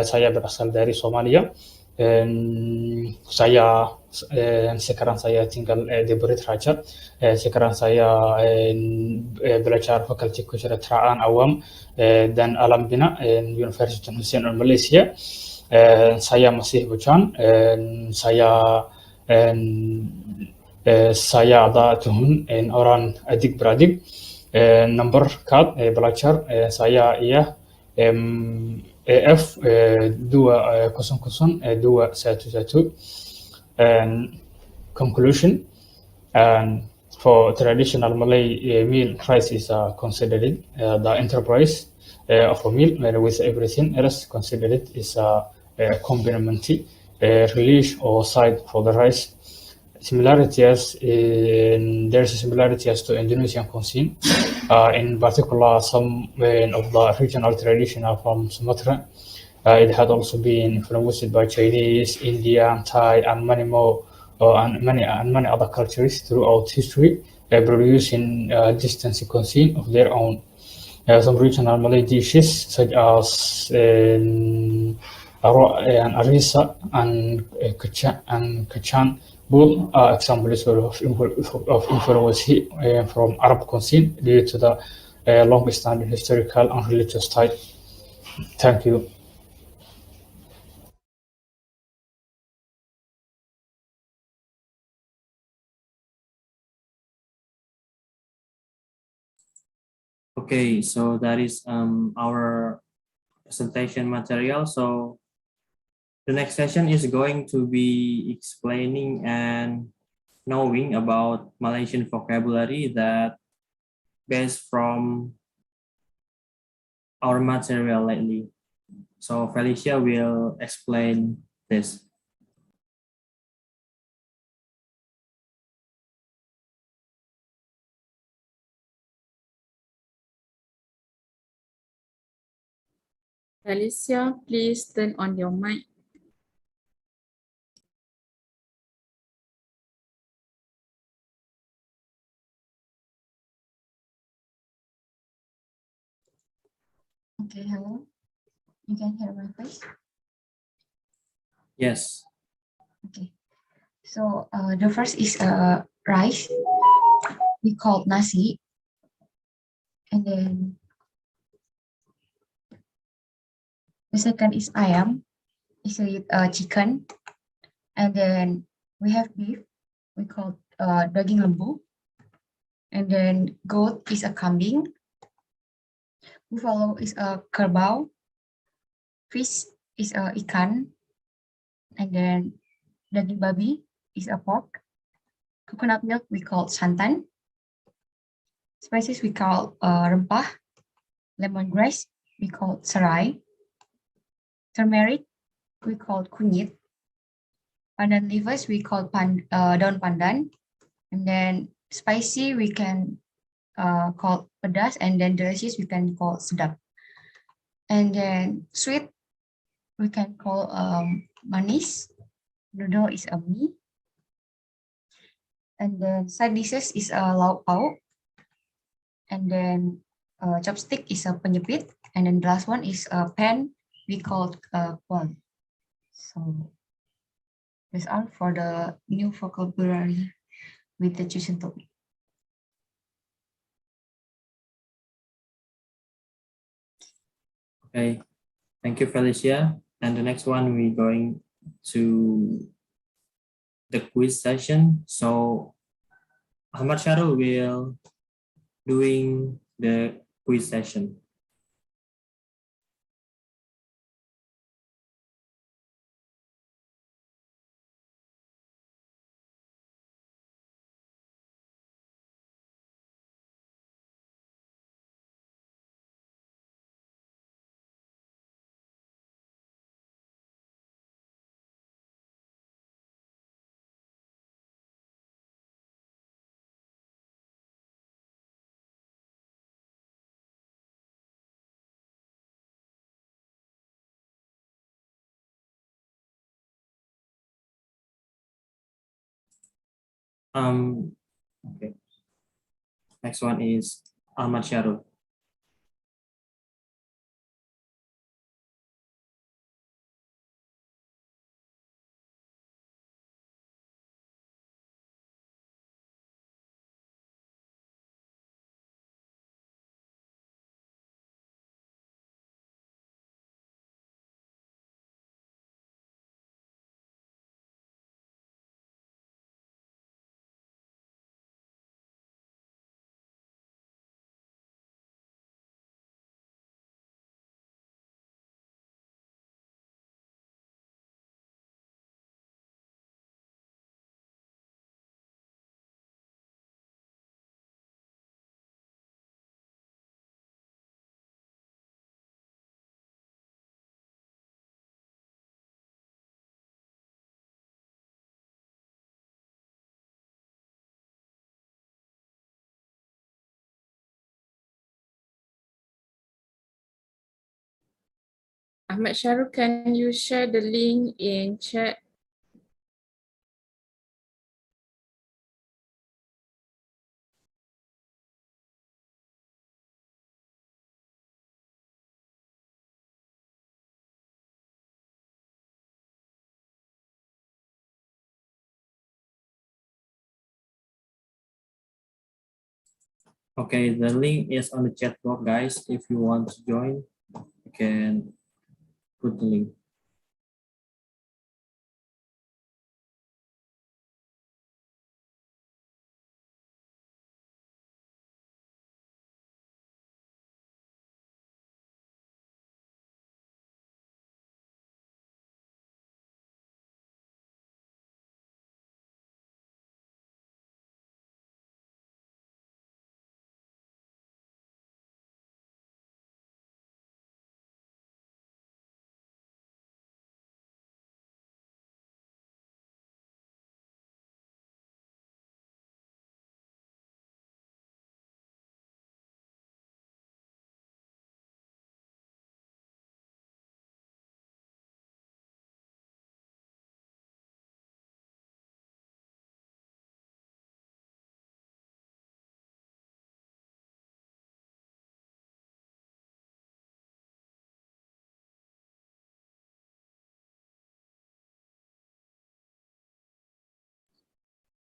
Saya berasal dari Somalia. Sekarang saya tinggal di Bukit Raja. Sekarang saya belajar Fakulti Kesejahteraan Awam dan Alam Bina Universitas Hussein Malaysia. Saya masih bujang. Saya ada tuhun orang adik-beradik. Nomor kad belajar saya EF 200 and conclusion, and for traditional Malay meal, rice is considered the enterprise of a meal with everything else considered is a complementary relish or side for the rice. Similarities there's a similarities to Indonesian cuisine, in particular some of the regional tradition are from Sumatra. It had also been influenced by Chinese, Indian, Thai, and many more, and many other cultures throughout history, producing distinct cuisine of their own. Some regional Malay dishes such as arisa and kacang both are examples of influence from Arab cuisine due to the long-standing historical and religious tie. Thank you. Okay, so that is our presentation material. So the next session is going to be explaining and knowing about Malaysian vocabulary that based from our material lately. So Felicia will explain this. Alicia, please turn on your mic. Okay, hello. You can hear my voice? Yes. Okay. So the first is rice. We call nasi. And then the second is ayam. It's chicken. And then we have beef. We call daging lembu. And then goat is a kambing. Buffalo is a kerbau. Fish is a ikan. And then daging babi is a pork. Coconut milk we call santan. Spices we call rempah. Lemongrass we call serai. Turmeric we call kunyit. Pandan leaves we call daun pandan. And then spicy we can call pedas, and then delicious we can call sedap. And then sweet we can call manis. Noodle is a mie. And then side dishes is a lauk pauk. And then chopstick is a penyepit. And then the last one is a pen we call kual. So that's all for the new vocabulary with the chosen topic. Okay, thank you, Felicia. And the next one, we're going to the quiz session. So Ahmad Sharul will doing the quiz session. Okay. Next one is Ahmad Syarul. Ahmad Syarul, can you share the link in chat? Okay, the link is on the chat box, guys. If you want to join, you can put the link.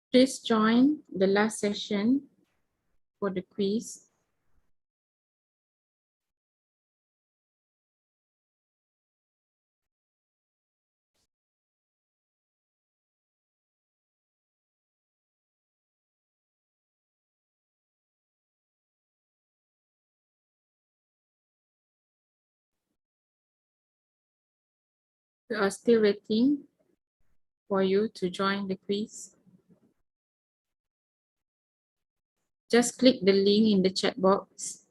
Please join the last session for the quiz. We are still waiting for you to join the quiz. Just click the link in the chat box.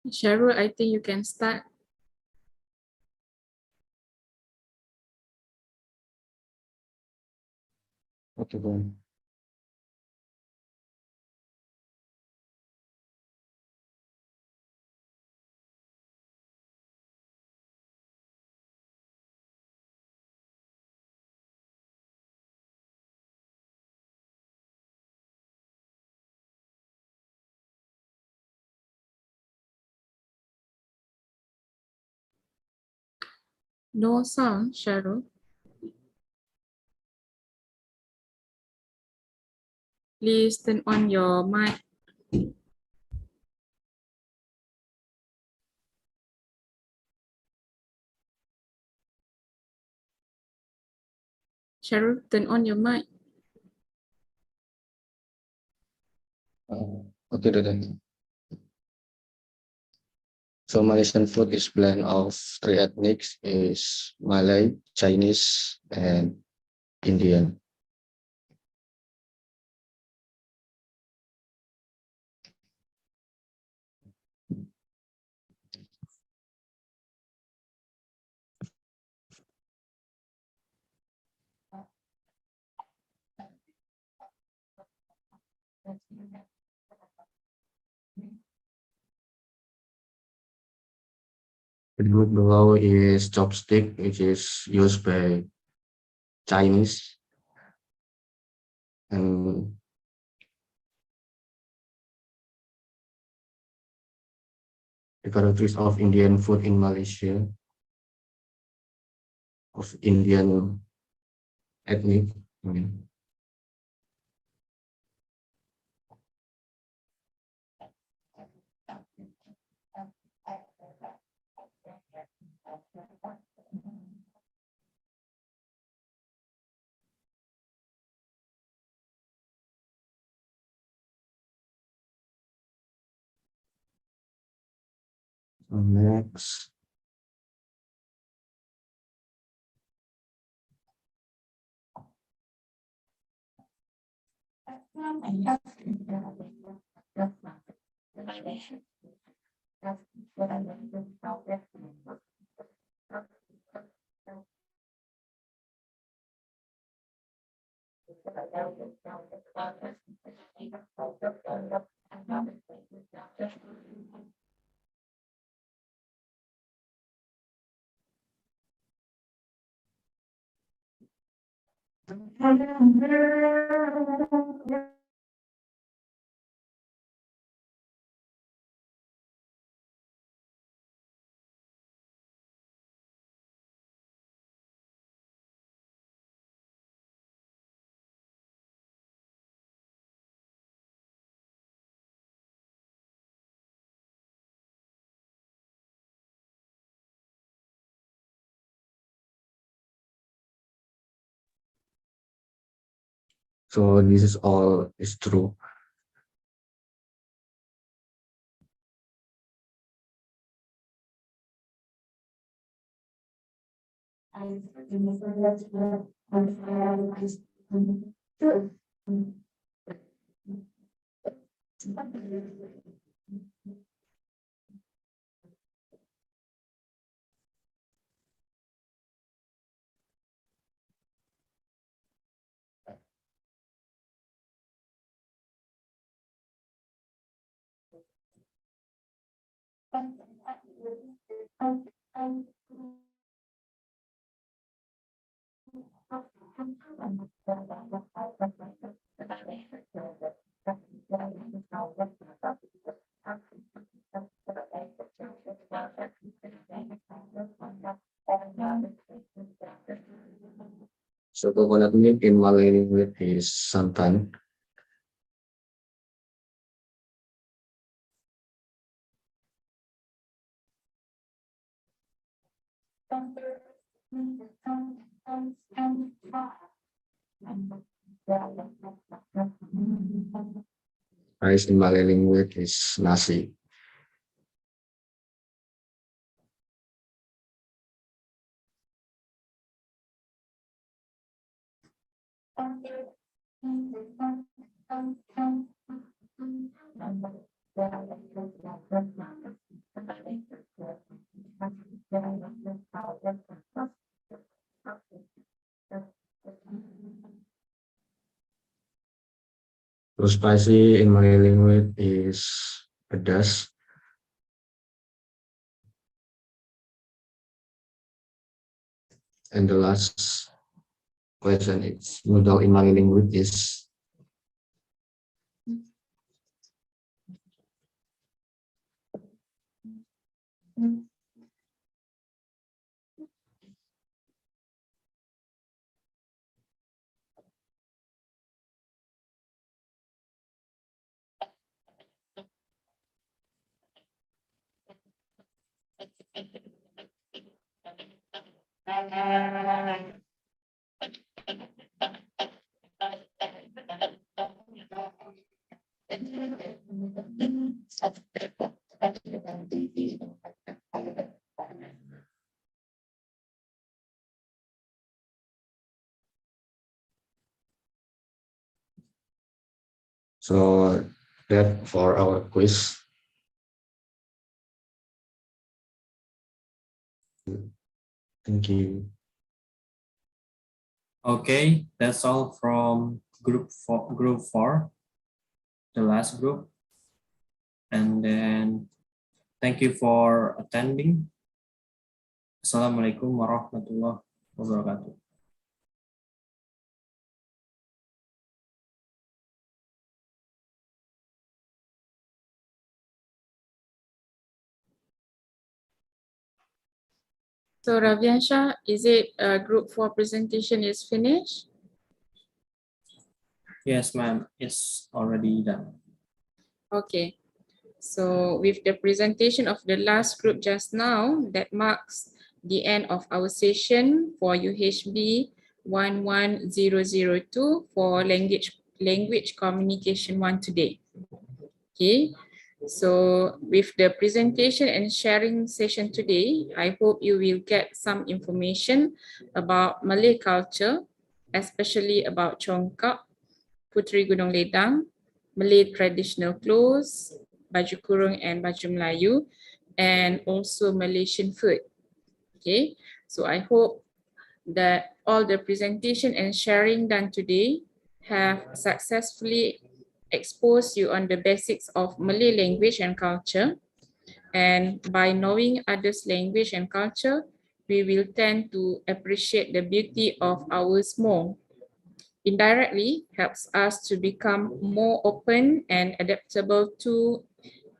Sharul, I think you can start. Okay, go. No sound, Sharul. Please turn on your mic. Sharul, turn on your mic. Okay, Dada. So Malaysian food is blend of three ethnics is Malay, Chinese, and Indian. The food below is chopstick, which is used by Chinese, and the characteristics of Indian food in Malaysia, of Indian ethnic. So next, so this is all is true. So coconut milk in Malay language is santan. Rice in Malay language is nasi. So spicy in Malay language is pedas. And the last question is noodle in Malay language is so that for our quiz. Thank you. Okay, that's all from group four, the last group. And then thank you for attending. Assalamualaikum warahmatullahi wabarakatuh. So Raviansha, is it group 4 presentation is finished? Yes, ma'am, it's already done. Okay. So with the presentation of the last group just now, that marks the end of our session for UHB 11002 for language communication 1 today. Okay. So with the presentation and sharing session today, I hope you will get some information about Malay culture, especially about Congkak, Puteri Gunung Ledang, Malay traditional clothes, baju kurung and baju Melayu, and also Malaysian food. Okay, so I hope that all the presentation and sharing done today have successfully exposed you on the basics of Malay language and culture. And by knowing others' language and culture, we will tend to appreciate the beauty of ours more. Indirectly helps us to become more open and adaptable to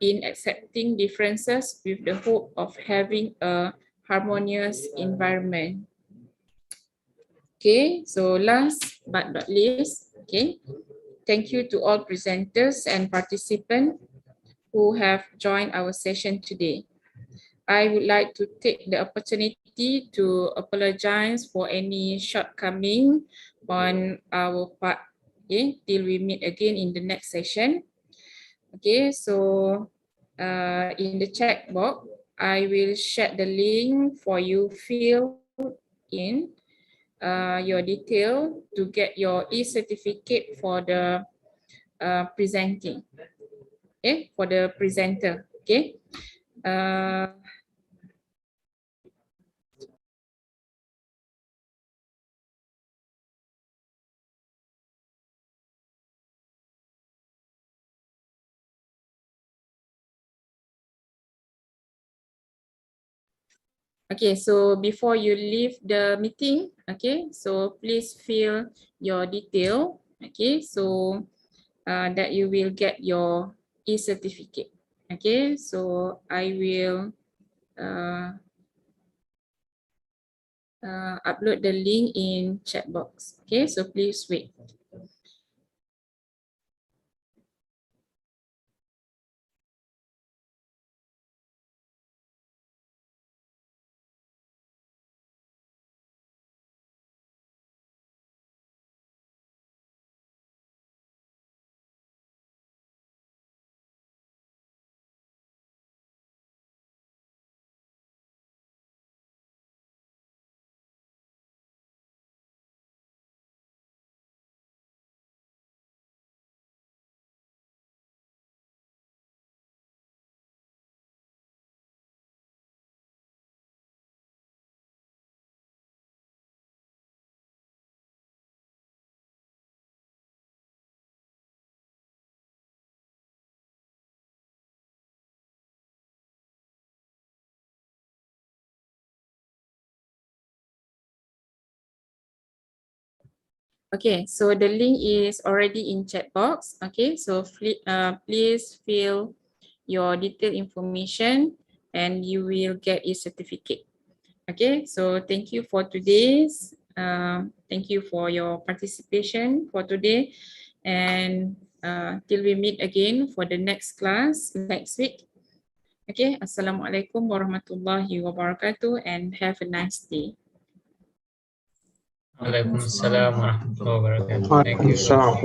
in accepting differences with the hope of having a harmonious environment. Okay, so last but not least, okay, thank you to all presenters and participants who have joined our session today. I would like to take the opportunity to apologize for any shortcoming on our part, okay, till we meet again in the next session. Okay, so in the chat box, I will share the link for you fill in your detail to get your e-certificate for the presenting, okay, for the presenter, okay. Okay, so before you leave the meeting, okay, so please fill your detail, okay, so that you will get your e-certificate. Okay, so I will upload the link in chat box. Okay, so please wait. Okay, so the link is already in chat box. Okay, so please fill your detailed information and you will get a certificate. Okay, so thank you for today's. Thank you for your participation for today, and till we meet again for the next class next week. Okay, Assalamualaikum warahmatullahi wabarakatuh, and have a nice day. Waalaikumsalam warahmatullahi wabarakatuh. Thank you.